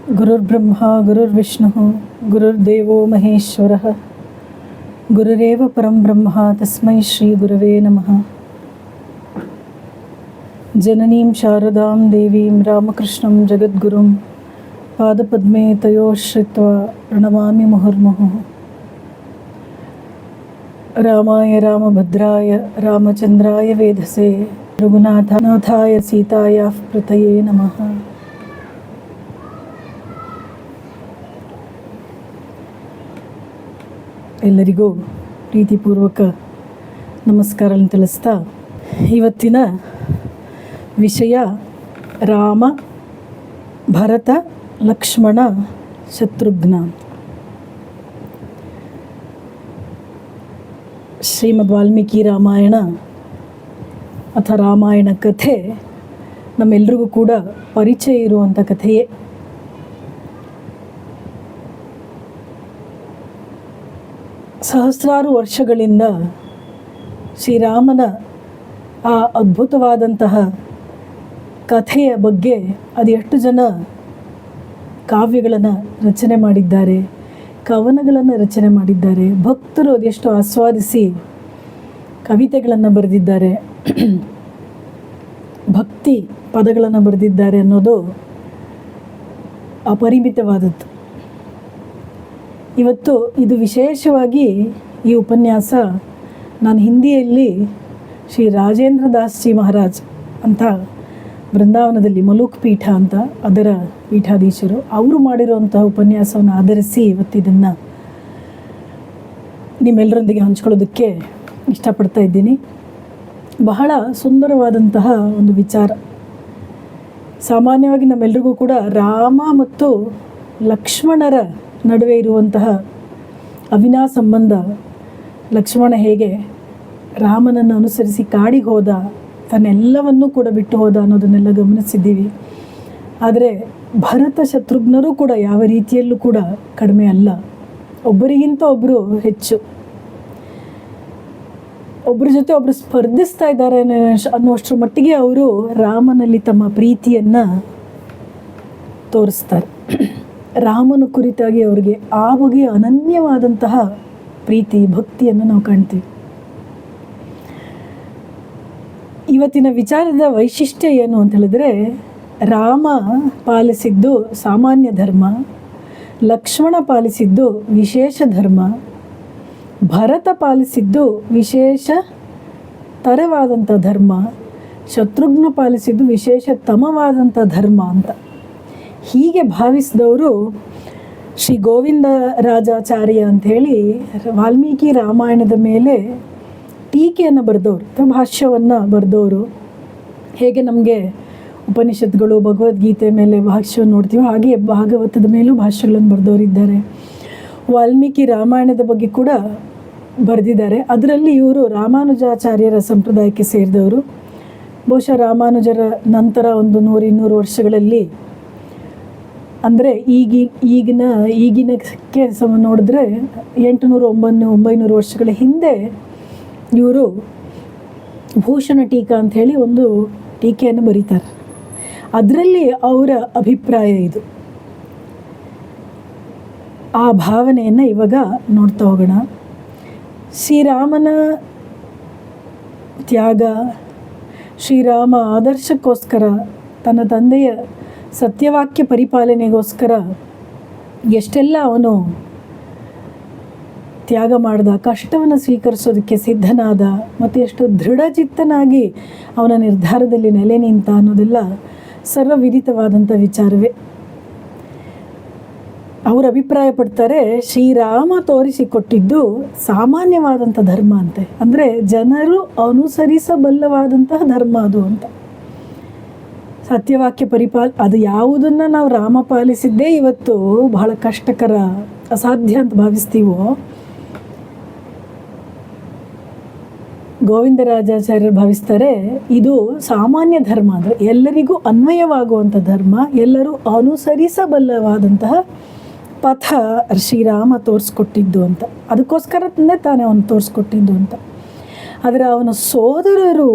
ಗುರುರ್ಬ್ರಹ್ಮ ಗುರುರ್ವಿಷ್ಣು ಗುರುರ್ದೇವೋ ಮಹೇಶ್ವರಃ ಗುರುರೇವ ಪರಂ ಬ್ರಹ್ಮ ತಸ್ಮೈ ಶ್ರೀ ಗುರವೇ ನಮಃ. ಜನನೀಂ ಶಾರದಾಂ ದೇವೀಂ ರಾಮಕೃಷ್ಣಂ ಜಗದ್ಗುರುಂ ಪಾದಪದ್ಮೇ ತಯೋಶ್ರಿತ್ವಾ ಪ್ರಣಮಾಮಿ ಮುಹುರ್ಮುಹುಃ. ರಾಮಾಯ ರಾಮಭದ್ರಾಯ ರಾಮಚಂದ್ರಾಯ ವೇಧಸೇ ರಘುನಾಥಾಯ ಸೀತಾಯಾಃ ಪ್ರತಯೇ ನಮಃ. ಎಲ್ಲರಿಗೂ ಪ್ರೀತಿಪೂರ್ವಕ ನಮಸ್ಕಾರಗಳನ್ನು ತಿಳಿಸ್ತಾ, ಇವತ್ತಿನ ವಿಷಯ ರಾಮ, ಭರತ, ಲಕ್ಷ್ಮಣ, ಶತ್ರುಘ್ನ. ಶ್ರೀಮದ್ ವಾಲ್ಮೀಕಿ ರಾಮಾಯಣ ಅಥವಾ ರಾಮಾಯಣ ಕಥೆ ನಮ್ಮೆಲ್ರಿಗೂ ಕೂಡ ಪರಿಚಯ ಇರುವಂಥ ಕಥೆಯೇ. ಸಹಸ್ರಾರು ವರ್ಷಗಳಿಂದ ಶ್ರೀರಾಮನ ಆ ಅದ್ಭುತವಾದಂತಹ ಕಥೆಯ ಬಗ್ಗೆ ಅದೆಷ್ಟು ಜನ ಕಾವ್ಯಗಳನ್ನು ರಚನೆ ಮಾಡಿದ್ದಾರೆ, ಕವನಗಳನ್ನು ರಚನೆ ಮಾಡಿದ್ದಾರೆ, ಭಕ್ತರು ಅದೆಷ್ಟು ಆಸ್ವಾದಿಸಿ ಕವಿತೆಗಳನ್ನು ಬರೆದಿದ್ದಾರೆ, ಭಕ್ತಿ ಪದಗಳನ್ನು ಬರೆದಿದ್ದಾರೆ ಅನ್ನೋದು ಅಪರಿಮಿತವಾದದ್ದು. ಇವತ್ತು ಇದು ವಿಶೇಷವಾಗಿ ಈ ಉಪನ್ಯಾಸ ನಾನು ಹಿಂದಿಯಲ್ಲಿ ಶ್ರೀ ರಾಜೇಂದ್ರ ದಾಸ್ ಜಿ ಮಹಾರಾಜ್ ಅಂತ ಬೃಂದಾವನದಲ್ಲಿ ಮಲೂಕ್ ಪೀಠ ಅಂತ ಅದರ ಪೀಠಾಧೀಶರು ಅವರು ಮಾಡಿರುವಂತಹ ಉಪನ್ಯಾಸವನ್ನು ಆಧರಿಸಿ ಇವತ್ತಿದನ್ನು ನಿಮ್ಮೆಲ್ಲರೊಂದಿಗೆ ಹಂಚ್ಕೊಳ್ಳೋದಕ್ಕೆ ಇಷ್ಟಪಡ್ತಾ ಇದ್ದೀನಿ. ಬಹಳ ಸುಂದರವಾದಂತಹ ಒಂದು ವಿಚಾರ. ಸಾಮಾನ್ಯವಾಗಿ ನಮ್ಮೆಲ್ರಿಗೂ ಕೂಡ ರಾಮ ಮತ್ತು ಲಕ್ಷ್ಮಣರ ನಡುವೆ ಇರುವಂತಹ ಅವಿನಾ ಸಂಬಂಧ, ಲಕ್ಷ್ಮಣ ಹೇಗೆ ರಾಮನನ್ನು ಅನುಸರಿಸಿ ಕಾಡಿಗೆ ಹೋದ, ತನ್ನೆಲ್ಲವನ್ನೂ ಕೂಡ ಬಿಟ್ಟು ಹೋದ ಅನ್ನೋದನ್ನೆಲ್ಲ ಗಮನಿಸಿದ್ದೀವಿ. ಆದರೆ ಭರತ ಶತ್ರುಘ್ನರೂ ಕೂಡ ಯಾವ ರೀತಿಯಲ್ಲೂ ಕೂಡ ಕಡಿಮೆ ಅಲ್ಲ, ಒಬ್ಬರಿಗಿಂತ ಒಬ್ಬರು ಹೆಚ್ಚು, ಒಬ್ಬರ ಜೊತೆ ಒಬ್ಬರು ಸ್ಪರ್ಧಿಸ್ತಾ ಇದ್ದಾರೆ ಅನ್ನುವಷ್ಟರ ಮಟ್ಟಿಗೆ ಅವರು ರಾಮನಲ್ಲಿ ತಮ್ಮ ಪ್ರೀತಿಯನ್ನು ತೋರಿಸ್ತಾರೆ. ರಾಮನ ಕುರಿತಾಗಿ ಅವರಿಗೆ ಆ ಬಗೆಯ ಅನನ್ಯವಾದಂತಹ ಪ್ರೀತಿ ಭಕ್ತಿಯನ್ನು ನಾವು ಕಾಣ್ತೀವಿ. ಇವತ್ತಿನ ವಿಚಾರದ ವೈಶಿಷ್ಟ್ಯ ಏನು ಅಂತ ಹೇಳಿದ್ರೆ, ರಾಮ ಪಾಲಿಸಿದ್ದು ಸಾಮಾನ್ಯ ಧರ್ಮ, ಲಕ್ಷ್ಮಣ ಪಾಲಿಸಿದ್ದು ವಿಶೇಷ ಧರ್ಮ, ಭರತ ಪಾಲಿಸಿದ್ದು ವಿಶೇಷ ತರವಾದಂಥ ಧರ್ಮ, ಶತ್ರುಘ್ನ ಪಾಲಿಸಿದ್ದು ವಿಶೇಷ ತಮವಾದಂಥ ಧರ್ಮ ಅಂತ ಹೀಗೆ ಭಾವಿಸಿದವರು ಶ್ರೀ ಗೋವಿಂದ ರಾಜಾಚಾರ್ಯ ಅಂಥೇಳಿ ವಾಲ್ಮೀಕಿ ರಾಮಾಯಣದ ಮೇಲೆ ಟೀಕೆಯನ್ನು ಬರೆದವರು ಅಥವಾ ಭಾಷ್ಯವನ್ನು ಬರೆದವರು. ಹೇಗೆ ನಮಗೆ ಉಪನಿಷತ್ಗಳು ಭಗವದ್ಗೀತೆ ಮೇಲೆ ಭಾಷ್ಯವನ್ನು ನೋಡ್ತೀವೋ ಹಾಗೆ ಭಾಗವತದ ಮೇಲೂ ಭಾಷ್ಯಗಳನ್ನು ಬರೆದವರಿದ್ದಾರೆ. ವಾಲ್ಮೀಕಿ ರಾಮಾಯಣದ ಬಗ್ಗೆ ಕೂಡ ಬರೆದಿದ್ದಾರೆ. ಅದರಲ್ಲಿ ಇವರು ರಾಮಾನುಜಾಚಾರ್ಯರ ಸಂಪ್ರದಾಯಕ್ಕೆ ಸೇರಿದವರು. ಬಹುಶಃ ರಾಮಾನುಜರ ನಂತರ ಒಂದು 100-200 ವರ್ಷಗಳಲ್ಲಿ, ಅಂದರೆ ಈಗಿನಕ್ಕೆ ನೋಡಿದ್ರೆ 800-900 ವರ್ಷಗಳ ಹಿಂದೆ ಇವರು ಭೂಷಣ ಟೀಕಾ ಅಂಥೇಳಿ ಒಂದು ಟೀಕೆಯನ್ನು ಬರೀತಾರೆ. ಅದರಲ್ಲಿ ಅವರ ಅಭಿಪ್ರಾಯ ಇದು. ಆ ಭಾವನೆಯನ್ನು ಇವಾಗ ನೋಡ್ತಾ ಹೋಗೋಣ. ಶ್ರೀರಾಮನ ತ್ಯಾಗ, ಶ್ರೀರಾಮ ಆದರ್ಶಕ್ಕೋಸ್ಕರ, ತನ್ನ ತಂದೆಯ ಸತ್ಯವಾಕ್ಯ ಪರಿಪಾಲನೆಗೋಸ್ಕರ ಎಷ್ಟೆಲ್ಲ ಅವನು ತ್ಯಾಗ ಮಾಡಿದ, ಕಷ್ಟವನ್ನು ಸ್ವೀಕರಿಸೋದಕ್ಕೆ ಸಿದ್ಧನಾದ, ಮತ್ತು ಎಷ್ಟು ದೃಢಚಿತ್ತನಾಗಿ ಅವನ ನಿರ್ಧಾರದಲ್ಲಿ ನೆಲೆ ನಿಂತ ಅನ್ನೋದೆಲ್ಲ ಸರ್ವವಿದಿತವಾದಂಥ ವಿಚಾರವೇ. ಅವರು ಅಭಿಪ್ರಾಯ ಪಡ್ತಾರೆ, ಶ್ರೀರಾಮ ತೋರಿಸಿಕೊಟ್ಟಿದ್ದು ಸಾಮಾನ್ಯವಾದಂಥ ಧರ್ಮ ಅಂತೆ, ಅಂದರೆ ಜನರು ಅನುಸರಿಸಬಲ್ಲವಾದಂತಹ ಧರ್ಮ ಅದು ಅಂತ. ಸತ್ಯವಾಕ್ಯ ಅದು ಯಾವುದನ್ನು ನಾವು ರಾಮ ಪಾಲಿಸಿದ್ದೇ ಇವತ್ತು ಬಹಳ ಕಷ್ಟಕರ, ಅಸಾಧ್ಯ ಅಂತ ಭಾವಿಸ್ತೀವೋ, ಗೋವಿಂದರಾಜಾಚಾರ್ಯರು ಭಾವಿಸ್ತಾರೆ ಇದು ಸಾಮಾನ್ಯ ಧರ್ಮ, ಅಂದರೆ ಎಲ್ಲರಿಗೂ ಅನ್ವಯವಾಗುವಂಥ ಧರ್ಮ, ಎಲ್ಲರೂ ಅನುಸರಿಸಬಲ್ಲವಾದಂತಹ ಪಥ ಶ್ರೀರಾಮ ತೋರಿಸ್ಕೊಟ್ಟಿದ್ದು ಅಂತ. ಅದಕ್ಕೋಸ್ಕರನೇ ತಾನೇ ಅವನು ತೋರಿಸ್ಕೊಟ್ಟಿದ್ದು ಅಂತ. ಆದರೆ ಅವನ ಸೋದರರು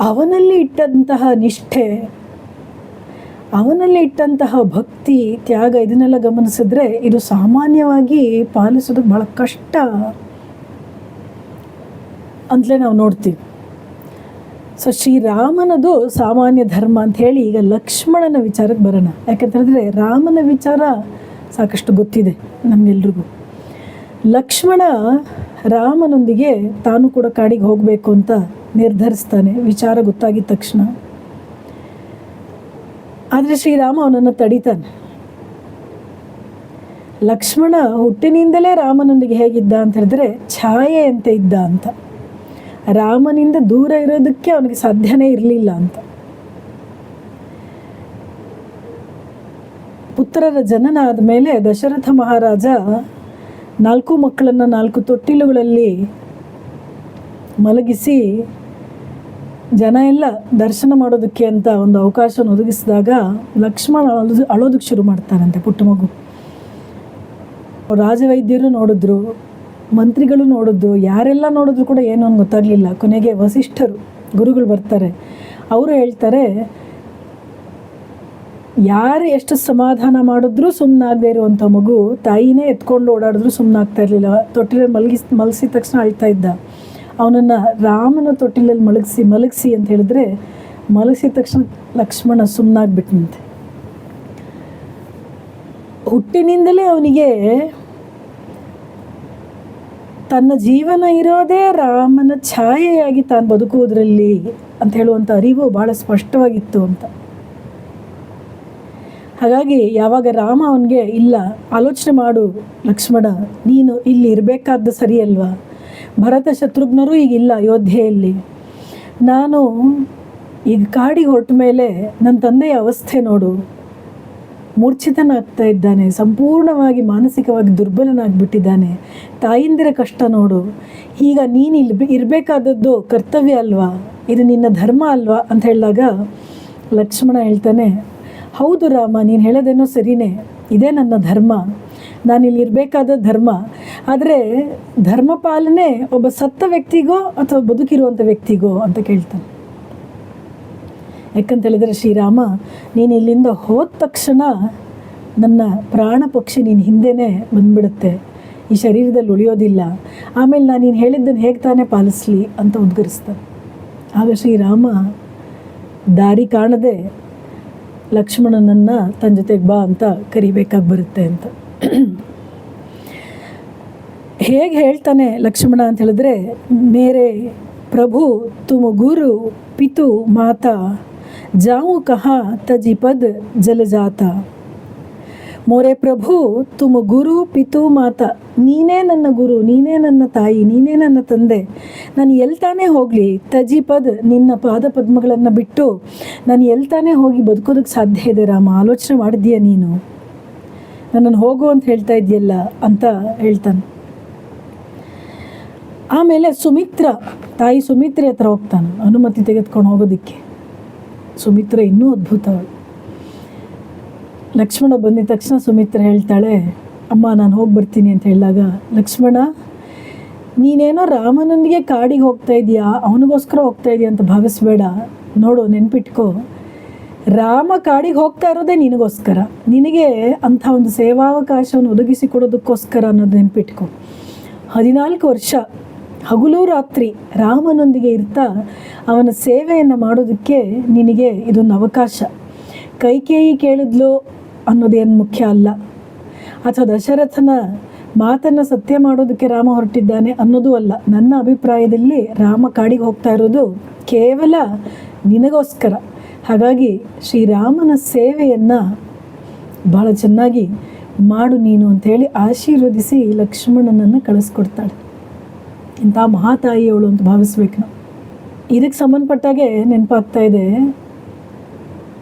ಅವನಲ್ಲಿ ಇಟ್ಟಂತಹ ನಿಷ್ಠೆ, ಅವನಲ್ಲಿ ಇಟ್ಟಂತಹ ಭಕ್ತಿ, ತ್ಯಾಗ ಇದನ್ನೆಲ್ಲ ಗಮನಿಸಿದ್ರೆ ಇದು ಸಾಮಾನ್ಯವಾಗಿ ಪಾಲಿಸೋದಕ್ಕೆ ಭಾಳ ಕಷ್ಟ ಅಂತಲೇ ನಾವು ನೋಡ್ತೀವಿ. ಸೊ ಶ್ರೀರಾಮನದು ಸಾಮಾನ್ಯ ಧರ್ಮ ಅಂತ ಹೇಳಿ ಈಗ ಲಕ್ಷ್ಮಣನ ವಿಚಾರಕ್ಕೆ ಬರೋಣ. ಯಾಕಂತೇಳಿದ್ರೆ ರಾಮನ ವಿಚಾರ ಸಾಕಷ್ಟು ಗೊತ್ತಿದೆ ನಮಗೆಲ್ರಿಗೂ. ಲಕ್ಷ್ಮಣ ರಾಮನೊಂದಿಗೆ ತಾನು ಕೂಡ ಕಾಡಿಗೆ ಹೋಗಬೇಕು ಅಂತ ನಿರ್ಧರಿಸ್ತಾನೆ ವಿಚಾರ ಗೊತ್ತಾಗಿದ್ದ ತಕ್ಷಣ. ಆದರೆ ಶ್ರೀರಾಮ ಅವನನ್ನು ತಡಿತಾನೆ. ಲಕ್ಷ್ಮಣ ಹುಟ್ಟಿನಿಂದಲೇ ರಾಮನೊಂದಿಗೆ ಹೇಗಿದ್ದ ಅಂತ ಹೇಳಿದ್ರೆ ಛಾಯೆಯಂತೆ ಇದ್ದ ಅಂತ. ರಾಮನಿಂದ ದೂರ ಇರೋದಕ್ಕೆ ಅವನಿಗೆ ಸಾಧ್ಯನೇ ಇರಲಿಲ್ಲ ಅಂತ. ಪುತ್ರರ ಜನನ ಆದಮೇಲೆ ದಶರಥ ಮಹಾರಾಜ 4 ಮಕ್ಕಳನ್ನು 4 ತೊಟ್ಟಿಲುಗಳಲ್ಲಿ ಮಲಗಿಸಿ ಜನ ಎಲ್ಲ ದರ್ಶನ ಮಾಡೋದಕ್ಕೆ ಅಂತ ಒಂದು ಅವಕಾಶವನ್ನು ಒದಗಿಸಿದಾಗ ಲಕ್ಷ್ಮಣ ಅಳೋದಕ್ಕೆ ಶುರು ಮಾಡ್ತಾರಂತೆ. ಪುಟ್ಟ ಮಗು. ರಾಜವೈದ್ಯರು ನೋಡಿದ್ರು, ಮಂತ್ರಿಗಳು ನೋಡಿದ್ರು, ಯಾರೆಲ್ಲ ನೋಡಿದ್ರು ಕೂಡ ಏನೋ ಒಂದು ಗೊತ್ತಾಗಲಿಲ್ಲ. ಕೊನೆಗೆ ವಸಿಷ್ಠರು ಗುರುಗಳು ಬರ್ತಾರೆ. ಅವರು ಹೇಳ್ತಾರೆ, ಯಾರು ಎಷ್ಟು ಸಮಾಧಾನ ಮಾಡಿದ್ರೂ ಸುಮ್ಮನಾಗದೇ ಇರುವಂಥ ಮಗು ತಾಯಿನೇ ಎತ್ಕೊಂಡು ಓಡಾಡಿದ್ರು ಸುಮ್ಮನಾಗ್ತಾ ಇರಲಿಲ್ಲ. ತೊಟ್ಟಿಲಲ್ಲಿ ಮಲಗಿಸಿದ ತಕ್ಷಣ ಅಳ್ತಾ ಇದ್ದ. ಅವನನ್ನು ರಾಮನ ತೊಟ್ಟಿಲಲ್ಲಿ ಮಲಗಿಸಿ ಅಂತ ಹೇಳಿದ್ರೆ ಮಲಗಿಸಿದ ತಕ್ಷಣ ಲಕ್ಷ್ಮಣ ಸುಮ್ಮನಾಗ್ಬಿಟ್ಟಂತೆ. ಹುಟ್ಟಿನಿಂದಲೇ ಅವನಿಗೆ ತನ್ನ ಜೀವನ ಇರೋದೇ ರಾಮನ ಛಾಯೆಯಾಗಿ ತಾನು ಬದುಕುವುದರಲ್ಲಿ ಅಂತ ಹೇಳುವಂಥ ಅರಿವು ಭಾಳ ಸ್ಪಷ್ಟವಾಗಿತ್ತು ಅಂತ. ಹಾಗಾಗಿ ಯಾವಾಗ ರಾಮ ಅವನಿಗೆ, ಇಲ್ಲ ಆಲೋಚನೆ ಮಾಡು ಲಕ್ಷ್ಮಣ, ನೀನು ಇಲ್ಲಿ ಇರಬೇಕಾದ್ದು ಸರಿ ಅಲ್ವಾ, ಭರತ ಶತ್ರುಘ್ನರು ಈಗಿಲ್ಲ ಅಯೋಧ್ಯೆಯಲ್ಲಿ, ನಾನು ಈಗ ಕಾಡಿಗೆ ಹೊರಟ ಮೇಲೆ ನನ್ನ ತಂದೆಯ ಅವಸ್ಥೆ ನೋಡು, ಮೂರ್ಛಿತನಾಗ್ತಾ ಇದ್ದಾನೆ, ಸಂಪೂರ್ಣವಾಗಿ ಮಾನಸಿಕವಾಗಿ ದುರ್ಬಲನಾಗ್ಬಿಟ್ಟಿದ್ದಾನೆ, ತಾಯಿಂದಿರ ಕಷ್ಟ ನೋಡು, ಈಗ ನೀನು ಇಲ್ಲಿ ಇರಬೇಕಾದದ್ದು ಕರ್ತವ್ಯ ಅಲ್ವಾ, ಇದು ನಿನ್ನ ಧರ್ಮ ಅಲ್ವಾ ಅಂತ ಹೇಳಿದಾಗ ಲಕ್ಷ್ಮಣ ಹೇಳ್ತಾನೆ, ಹೌದು ರಾಮ, ನೀನು ಹೇಳೋದೇನೋ ಸರಿಯೇ, ಇದೇ ನನ್ನ ಧರ್ಮ, ನಾನಿಲ್ಲಿ ಇರಬೇಕಾದ ಧರ್ಮ. ಆದರೆ ಧರ್ಮ ಪಾಲನೆ ಒಬ್ಬ ಸತ್ತ ವ್ಯಕ್ತಿಗೋ ಅಥವಾ ಬದುಕಿರುವಂಥ ವ್ಯಕ್ತಿಗೋ ಅಂತ ಕೇಳ್ತಾನೆ. ಯಾಕಂತೇಳಿದರೆ ಶ್ರೀರಾಮ, ನೀನು ಇಲ್ಲಿಂದ ಹೋದ ತಕ್ಷಣ ನನ್ನ ಪ್ರಾಣ ಪಕ್ಷಿ ನೀನು ಹಿಂದೆನೇ ಬಂದ್ಬಿಡುತ್ತೆ, ಈ ಶರೀರದಲ್ಲಿ ಉಳಿಯೋದಿಲ್ಲ, ಆಮೇಲೆ ನಾನು ನೀನು ಹೇಳಿದ್ದನ್ನು ಹೇಗೆ ತಾನೇ ಪಾಲಿಸ್ಲಿ ಅಂತ ಉದ್ಗರಿಸ್ತಾನೆ. ಆಗ ಶ್ರೀರಾಮ ದಾರಿ ಕಾಣದೆ ಲಕ್ಷ್ಮಣನನ್ನು ತನ್ನ ಜೊತೆಗೆ ಬಾ ಅಂತ ಕರಿಬೇಕಾಗಿ ಬರುತ್ತೆ ಅಂತ. ಹೇಗೆ ಹೇಳ್ತಾನೆ ಲಕ್ಷ್ಮಣ ಅಂತ ಹೇಳಿದ್ರೆ, ಮೇರೆ ಪ್ರಭು ತುಮ ಗುರು ಪಿತು ಮಾತಾ ಜಾವು ಕಹಾ ತಜಿ ಪದ್ ಜಲಜಾತ. ಮೋರೆ ಪ್ರಭು ತುಮ ಗುರು ಪಿತು ಮಾತಾ, ನೀನೇ ನನ್ನ ಗುರು, ನೀನೇ ನನ್ನ ತಾಯಿ, ನೀನೇ ನನ್ನ ತಂದೆ, ನಾನು ಎಲ್ತಾನೇ ಹೋಗಲಿ, ತಜಿ ಪದ್ ನಿನ್ನ ಪಾದ ಪದ್ಮಗಳನ್ನು ಬಿಟ್ಟು ನಾನು ಎಲ್ತಾನೇ ಹೋಗಿ ಬದುಕೋದಕ್ಕೆ ಸಾಧ್ಯ ಇದೆ ರಾಮ, ಆಲೋಚನೆ ಮಾಡಿದ್ದೀಯ ನೀನು, ನನ್ನನ್ನು ಹೋಗು ಅಂತ ಹೇಳ್ತಾ ಇದೆಯಲ್ಲ ಅಂತ ಹೇಳ್ತಾನೆ. ಆಮೇಲೆ ತಾಯಿ ಸುಮಿತ್ರೆ ಹತ್ರ ಹೋಗ್ತಾನೆ ಅನುಮತಿ ತೆಗೆದುಕೊಂಡು ಹೋಗೋದಕ್ಕೆ. ಸುಮಿತ್ರೆ ಇನ್ನೂ ಅದ್ಭುತ. ಲಕ್ಷ್ಮಣ ಬಂದಿದ ತಕ್ಷಣ ಸುಮಿತ್ರೆ ಹೇಳ್ತಾಳೆ, ಅಮ್ಮ ನಾನು ಹೋಗಿ ಬರ್ತೀನಿ ಅಂತ ಹೇಳಿದಾಗ, ಲಕ್ಷ್ಮಣ ನೀನೇನೋ ರಾಮನೊಂದಿಗೆ ಕಾಡಿಗೆ ಹೋಗ್ತಾ ಇದೆಯಾ, ಅವನಿಗೋಸ್ಕರ ಹೋಗ್ತಾ ಇದೆಯಾ ಅಂತ ಭಾವಿಸ್ಬೇಡ. ನೋಡು, ನೆನ್ಪಿಟ್ಕೋ, ರಾಮ ಕಾಡಿಗೆ ಹೋಗ್ತಾ ಇರೋದೇ ನಿನಗೋಸ್ಕರ, ನಿನಗೆ ಅಂಥ ಒಂದು ಸೇವಾವಕಾಶವನ್ನು ಒದಗಿಸಿಕೊಡೋದಕ್ಕೋಸ್ಕರ ಅನ್ನೋದು ನೆನ್ಪಿಟ್ಕೋ. 14 ವರ್ಷ ಹಗಲು ರಾತ್ರಿ ರಾಮನೊಂದಿಗೆ ಇರ್ತಾ ಅವನ ಸೇವೆಯನ್ನು ಮಾಡೋದಕ್ಕೆ ನಿನಗೆ ಇದೊಂದು ಅವಕಾಶ. ಕೈಕೇಯಿ ಕೇಳಿದ್ಲು ಅನ್ನೋದೇನು ಮುಖ್ಯ ಅಲ್ಲ, ಅಥವಾ ದಶರಥನ ಮಾತನ್ನು ಸತ್ಯ ಮಾಡೋದಕ್ಕೆ ರಾಮ ಹೊರಟಿದ್ದಾನೆ ಅನ್ನೋದು ಅಲ್ಲ. ನನ್ನ ಅಭಿಪ್ರಾಯದಲ್ಲಿ ರಾಮ ಕಾಡಿಗೆ ಹೋಗ್ತಾ ಇರೋದು ಕೇವಲ ನಿನಗೋಸ್ಕರ. ಹಾಗಾಗಿ ಶ್ರೀರಾಮನ ಸೇವೆಯನ್ನು ಭಾಳ ಚೆನ್ನಾಗಿ ಮಾಡು ನೀನು ಅಂಥೇಳಿ ಆಶೀರ್ವದಿಸಿ ಲಕ್ಷ್ಮಣನನ್ನು ಕಳಿಸ್ಕೊಡ್ತಾಳೆ. ಇಂಥ ಮಹಾತಾಯಿಯವಳು ಅಂತ ಭಾವಿಸ್ಬೇಕು ನಾವು. ಇದಕ್ಕೆ ಸಂಬಂಧಪಟ್ಟಾಗೆ ನೆನಪಾಗ್ತಾ ಇದೆ,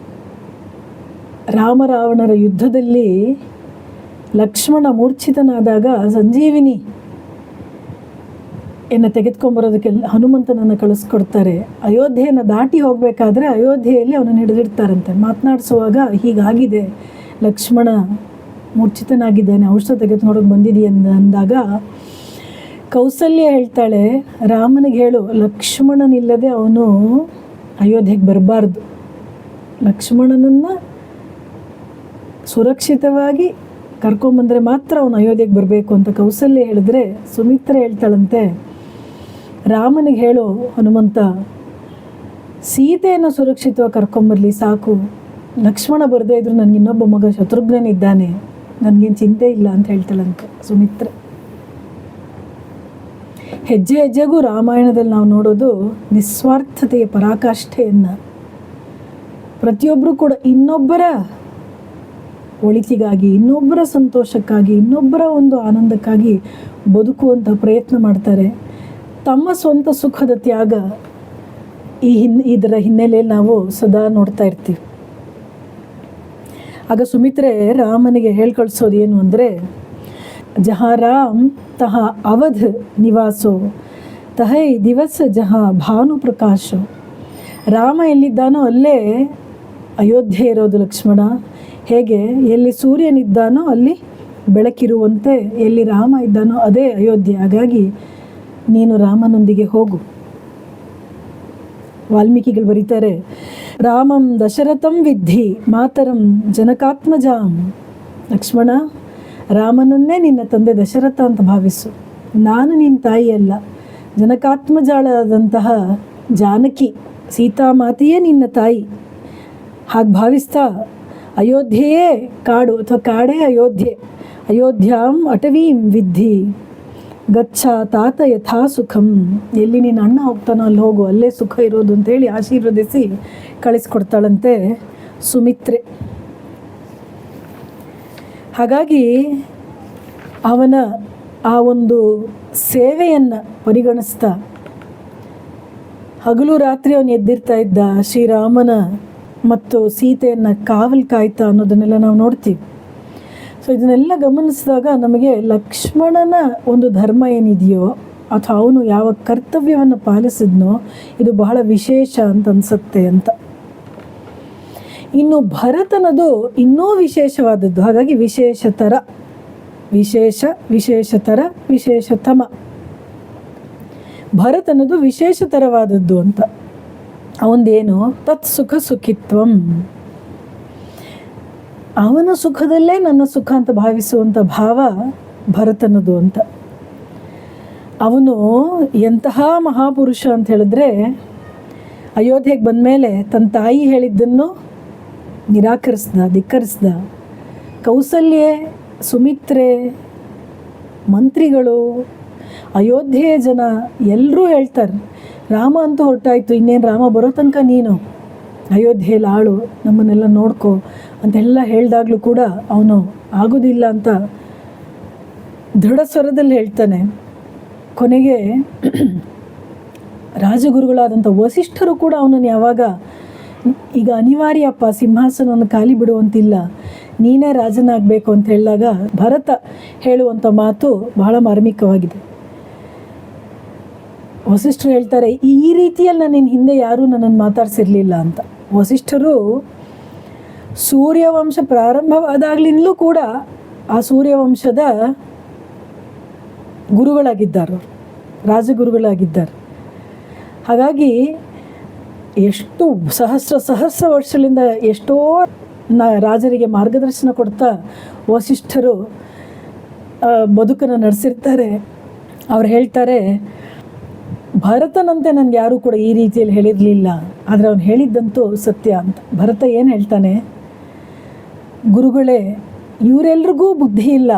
ರಾಮರಾವಣರ ಯುದ್ಧದಲ್ಲಿ ಲಕ್ಷ್ಮಣ ಮೂರ್ಛಿತನಾದಾಗ ಸಂಜೀವಿನಿ ತೆಗೆದುಕೊಂಬರೋದಕ್ಕೆ ಹನುಮಂತನನ್ನು ಕಳಿಸ್ಕೊಡ್ತಾರೆ. ಅಯೋಧ್ಯೆಯನ್ನು ದಾಟಿ ಹೋಗಬೇಕಾದ್ರೆ ಅಯೋಧ್ಯೆಯಲ್ಲಿ ಅವನನ್ನು ಹಿಡಿದಿಡ್ತಾರಂತೆ. ಮಾತನಾಡಿಸುವಾಗ ಹೀಗಾಗಿದೆ, ಲಕ್ಷ್ಮಣ ಮೂರ್ಛಿತನಾಗಿದ್ದಾನೆ, ಔಷಧ ತೆಗೆದುಕೊಂಡೋಗಿ ಬಂದಿದೆಯಾ ಅಂದಾಗ ಕೌಸಲ್ಯ ಹೇಳ್ತಾಳೆ, ರಾಮನಿಗೆ ಹೇಳು ಲಕ್ಷ್ಮಣನಿಲ್ಲದೆ ಅವನು ಅಯೋಧ್ಯೆಗೆ ಬರಬಾರ್ದು, ಲಕ್ಷ್ಮಣನನ್ನು ಸುರಕ್ಷಿತವಾಗಿ ಕರ್ಕೊಂಬಂದರೆ ಮಾತ್ರ ಅವನು ಅಯೋಧ್ಯೆಗೆ ಬರಬೇಕು ಅಂತ ಕೌಸಲ್ಯ ಹೇಳಿದ್ರೆ, ಸುಮಿತ್ರೆ ಹೇಳ್ತಾಳಂತೆ, ರಾಮನಿಗೆ ಹೇಳು ಹನುಮಂತ, ಸೀತೆಯನ್ನು ಸುರಕ್ಷಿತವಾಗಿ ಕರ್ಕೊಂಬರಲಿ ಸಾಕು, ಲಕ್ಷ್ಮಣ ಬರದೇ ಇದ್ರು ನನಗೆ ಇನ್ನೊಬ್ಬ ಮಗ ಶತ್ರುಘ್ನನಿದ್ದಾನೆ, ನನಗೇನು ಚಿಂತೆ ಇಲ್ಲ ಅಂತ ಹೇಳ್ತಾಳಂತೆ ಸುಮಿತ್ರೆ. ಹೆಜ್ಜೆ ಹೆಜ್ಜೆಗೂ ರಾಮಾಯಣದಲ್ಲಿ ನಾವು ನೋಡೋದು ನಿಸ್ವಾರ್ಥತೆಯ ಪರಾಕಾಷ್ಠೆಯನ್ನು. ಪ್ರತಿಯೊಬ್ಬರು ಕೂಡ ಇನ್ನೊಬ್ಬರ ಒಳಿತಿಗಾಗಿ, ಇನ್ನೊಬ್ಬರ ಸಂತೋಷಕ್ಕಾಗಿ, ಇನ್ನೊಬ್ಬರ ಒಂದು ಆನಂದಕ್ಕಾಗಿ ಬದುಕುವಂಥ ಪ್ರಯತ್ನ ಮಾಡ್ತಾರೆ. ತಮ್ಮ ಸ್ವಂತ ಸುಖದ ತ್ಯಾಗ ಇದರ ಹಿನ್ನೆಲೆಯಲ್ಲಿ ನಾವು ಸದಾ ನೋಡ್ತಾ ಇರ್ತೀವಿ. ಆಗ ಸುಮಿತ್ರೆ ರಾಮನಿಗೆ ಹೇಳ್ಕಳಿಸೋದು ಏನು ಅಂದರೆ, ಜಹಾ ರಾಮ್ ತಹ ಅವಧ್ ನಿವಾಸೋ ತಹೈ ದಿವಸ ಜಹಾ ಭಾನು ಪ್ರಕಾಶೋ. ರಾಮ ಎಲ್ಲಿದ್ದಾನೋ ಅಲ್ಲೇ ಅಯೋಧ್ಯೆ ಇರೋದು ಲಕ್ಷ್ಮಣ. ಹೇಗೆ ಎಲ್ಲಿ ಸೂರ್ಯನಿದ್ದಾನೋ ಅಲ್ಲಿ ಬೆಳಕಿರುವಂತೆ ಎಲ್ಲಿ ರಾಮ ಇದ್ದಾನೋ ಅದೇ ಅಯೋಧ್ಯೆ. ಹಾಗಾಗಿ ನೀನು ರಾಮನೊಂದಿಗೆ ಹೋಗು. ವಾಲ್ಮೀಕಿಗಳು ಬರೀತಾರೆ, ರಾಮಂ ದಶರಥಂ ವಿದ್ಧಿ ಮಾತರಂ ಜನಕಾತ್ಮಜಾಂ. ಲಕ್ಷ್ಮಣ, ರಾಮನನ್ನೇ ನಿನ್ನ ತಂದೆ ದಶರಥ ಅಂತ ಭಾವಿಸು. ನಾನು ನಿನ್ನ ತಾಯಿ ಅಲ್ಲ, ಜನಕಾತ್ಮಜಾಳಾದಂತಹ ಜಾನಕಿ ಸೀತಾಮಾತೆಯೇ ನಿನ್ನ ತಾಯಿ. ಹಾಗೆ ಭಾವಿಸ್ತಾ ಅಯೋಧ್ಯೆಯೇ ಕಾಡು ಅಥವಾ ಕಾಡೇ ಅಯೋಧ್ಯೆ. ಅಯೋಧ್ಯಾಂ ಅಟವೀಂ ವಿದ್ಧಿ ಗಚ್ಚ ತಾತ ಯಥಾ ಸುಖಂ. ಎಲ್ಲಿ ನಿನ್ನ ಅಣ್ಣ ಹೋಗ್ತಾನೋ ಅಲ್ಲಿ ಹೋಗು, ಅಲ್ಲೇ ಸುಖ ಇರೋದು ಅಂತೇಳಿ ಆಶೀರ್ವದಿಸಿ ಕಳಿಸ್ಕೊಡ್ತಾಳಂತೆ ಸುಮಿತ್ರೆ. ಹಾಗಾಗಿ ಅವನ ಆ ಒಂದು ಸೇವೆಯನ್ನು ಪರಿಗಣಿಸ್ತಾ ಹಗಲು ರಾತ್ರಿ ಅವನು ಎದ್ದಿರ್ತಾ ಇದ್ದ ಶ್ರೀರಾಮನ ಮತ್ತು ಸೀತೆಯನ್ನು ಕಾವಲು ಕಾಯ್ತಾ ಅನ್ನೋದನ್ನೆಲ್ಲ ನಾವು ನೋಡ್ತೀವಿ. ಸೊ ಇದನ್ನೆಲ್ಲ ಗಮನಿಸಿದಾಗ ನಮಗೆ ಲಕ್ಷ್ಮಣನ ಒಂದು ಧರ್ಮ ಏನಿದೆಯೋ ಅಥವಾ ಅವನು ಯಾವ ಕರ್ತವ್ಯವನ್ನು ಪಾಲಿಸಿದ್ನೋ ಇದು ಬಹಳ ವಿಶೇಷ ಅಂತ ಅನಿಸುತ್ತೆ ಅಂತ. ಇನ್ನು ಭರತನದು ಇನ್ನೂ ವಿಶೇಷವಾದದ್ದು. ಹಾಗಾಗಿ ವಿಶೇಷತರ, ವಿಶೇಷತರ, ವಿಶೇಷತಮ. ಭರತನದು ವಿಶೇಷತರವಾದದ್ದು ಅಂತ. ಅವನದೇನು ತತ್ ಸುಖ ಸುಖಿತ್ವಂ. ಅವನ ಸುಖದಲ್ಲೇ ನನ್ನ ಸುಖ ಅಂತ ಭಾವಿಸುವಂಥ ಭಾವ ಭರತನದು ಅಂತ. ಅವನು ಎಂತಹ ಮಹಾಪುರುಷ ಅಂತ ಹೇಳಿದ್ರೆ, ಅಯೋಧ್ಯೆಗೆ ಬಂದ ಮೇಲೆ ತನ್ನ ತಾಯಿ ಹೇಳಿದ್ದನ್ನು ಧಿಕ್ಕರಿಸ್ದ. ಕೌಸಲ್ಯೆ, ಸುಮಿತ್ರೆ, ಮಂತ್ರಿಗಳು, ಅಯೋಧ್ಯೆಯ ಜನ ಎಲ್ಲರೂ ಹೇಳ್ತಾರೆ, ರಾಮ ಅಂತೂ ಹೊರಟಾಯ್ತು, ಇನ್ನೇನು ರಾಮ ಬರೋ ತನಕ ನೀನು ಅಯೋಧ್ಯೆಯಲ್ಲಿ ಆಳು, ನಮ್ಮನ್ನೆಲ್ಲ ನೋಡ್ಕೋ ಅಂತೆಲ್ಲ ಹೇಳಿದಾಗಲೂ ಕೂಡ ಅವನು ಆಗೋದಿಲ್ಲ ಅಂತ ದೃಢ ಸ್ವರದಲ್ಲಿ ಹೇಳ್ತಾನೆ. ಕೊನೆಗೆ ರಾಜಗುರುಗಳಾದಂಥ ವಸಿಷ್ಠರು ಕೂಡ ಅವನನ್ನು ಯಾವಾಗ, ಈಗ ಅನಿವಾರ್ಯಪ್ಪ, ಸಿಂಹಾಸನವನ್ನು ಖಾಲಿ ಬಿಡುವಂತಿಲ್ಲ, ನೀನೇ ರಾಜನಾಗಬೇಕು ಅಂತ ಹೇಳಿದಾಗ ಭರತ ಹೇಳುವಂಥ ಮಾತು ಬಹಳ ಮಾರ್ಮಿಕವಾಗಿದೆ. ವಸಿಷ್ಠರು ಹೇಳ್ತಾರೆ, ಈ ರೀತಿಯಲ್ಲಿ ನನ್ನ ಹಿಂದೆ ಯಾರೂ ನನ್ನನ್ನು ಮಾತಾಡ್ಸಿರ್ಲಿಲ್ಲ ಅಂತ. ವಸಿಷ್ಠರು ಸೂರ್ಯವಂಶ ಪ್ರಾರಂಭವಾದಾಗಲಿಂದಲೂ ಕೂಡ ಆ ಸೂರ್ಯವಂಶದ ಗುರುಗಳಾಗಿದ್ದಾರೆ, ರಾಜಗುರುಗಳಾಗಿದ್ದಾರೆ. ಹಾಗಾಗಿ ಎಷ್ಟು ಸಹಸ್ರ ವರ್ಷಗಳಿಂದ ಎಷ್ಟೋ ರಾಜರಿಗೆ ಮಾರ್ಗದರ್ಶನ ಕೊಡ್ತಾ ವಸಿಷ್ಠರು ಬದುಕನ್ನು ನಡೆಸಿರ್ತಾರೆ. ಅವ್ರು ಹೇಳ್ತಾರೆ, ಭರತನಂತೆ ನನಗೆ ಯಾರೂ ಕೂಡ ಈ ರೀತಿಯಲ್ಲಿ ಹೇಳಿರಲಿಲ್ಲ, ಆದರೆ ಅವನು ಹೇಳಿದ್ದಂತೂ ಸತ್ಯ ಅಂತ. ಭರತ ಏನು ಹೇಳ್ತಾನೆ, ಗುರುಗಳೇ ಇವರೆಲ್ರಿಗೂ ಬುದ್ಧಿ ಇಲ್ಲ,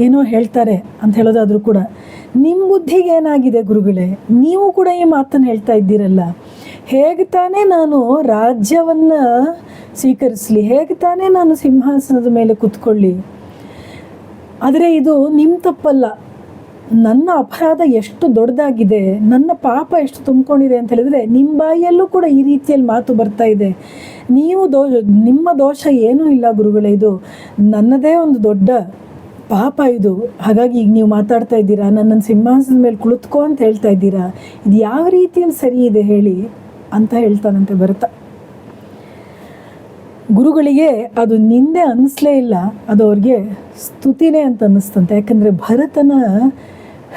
ಏನೋ ಹೇಳ್ತಾರೆ ಅಂತ ಹೇಳೋದಾದರೂ ಕೂಡ ನಿಮ್ಮ ಬುದ್ಧಿಗೆ ಏನಾಗಿದೆ ಗುರುಗಳೇ, ನೀವು ಕೂಡ ಈ ಮಾತನ್ನು ಹೇಳ್ತಾ ಇದ್ದೀರಲ್ಲ, ಹೇಗೆ ತಾನೇ ನಾನು ರಾಜ್ಯವನ್ನು ಸ್ವೀಕರಿಸಲಿ, ಹೇಗೆ ತಾನೇ ನಾನು ಸಿಂಹಾಸನದ ಮೇಲೆ ಕೂತ್ಕೊಳ್ಳಿ. ಆದರೆ ಇದು ನಿಮ್ಮ ತಪ್ಪಲ್ಲ, ನನ್ನ ಅಪರಾಧ ಎಷ್ಟು ದೊಡ್ಡದಾಗಿದೆ, ನನ್ನ ಪಾಪ ಎಷ್ಟು ತುಂಬಿಕೊಂಡಿದೆ ಅಂತ ಹೇಳಿದ್ರೆ ನಿಮ್ಮ ಬಾಯಲ್ಲೂ ಕೂಡ ಈ ರೀತಿಯಲ್ಲಿ ಮಾತು ಬರ್ತಾ ಇದೆ. ನೀವು ನಿಮ್ಮ ದೋಷ ಏನೂ ಇಲ್ಲ ಗುರುಗಳೇ, ಇದು ನನ್ನದೇ ಒಂದು ದೊಡ್ಡ ಪಾಪ ಇದು. ಹಾಗಾಗಿ ಈಗ ನೀವು ಮಾತಾಡ್ತಾ ಇದ್ದೀರಾ, ನನ್ನನ್ನು ಸಿಂಹಾಸನದ ಮೇಲೆ ಕುಳಿತುಕೋ ಅಂತ ಹೇಳ್ತಾ ಇದ್ದೀರಾ, ಇದು ಯಾವ ರೀತಿಯಲ್ಲಿ ಸರಿ ಇದೆ ಹೇಳಿ ಅಂತ ಹೇಳ್ತಾನಂತೆ ಭರತ. ಗುರುಗಳಿಗೆ ಅದು ನಿಂದೆ ಅನ್ನಿಸ್ಲೇ ಇಲ್ಲ, ಅದು ಅವ್ರಿಗೆ ಸ್ತುತಿನೇ ಅಂತ ಅನ್ನಿಸ್ತಂತೆ. ಯಾಕಂದರೆ ಭರತನ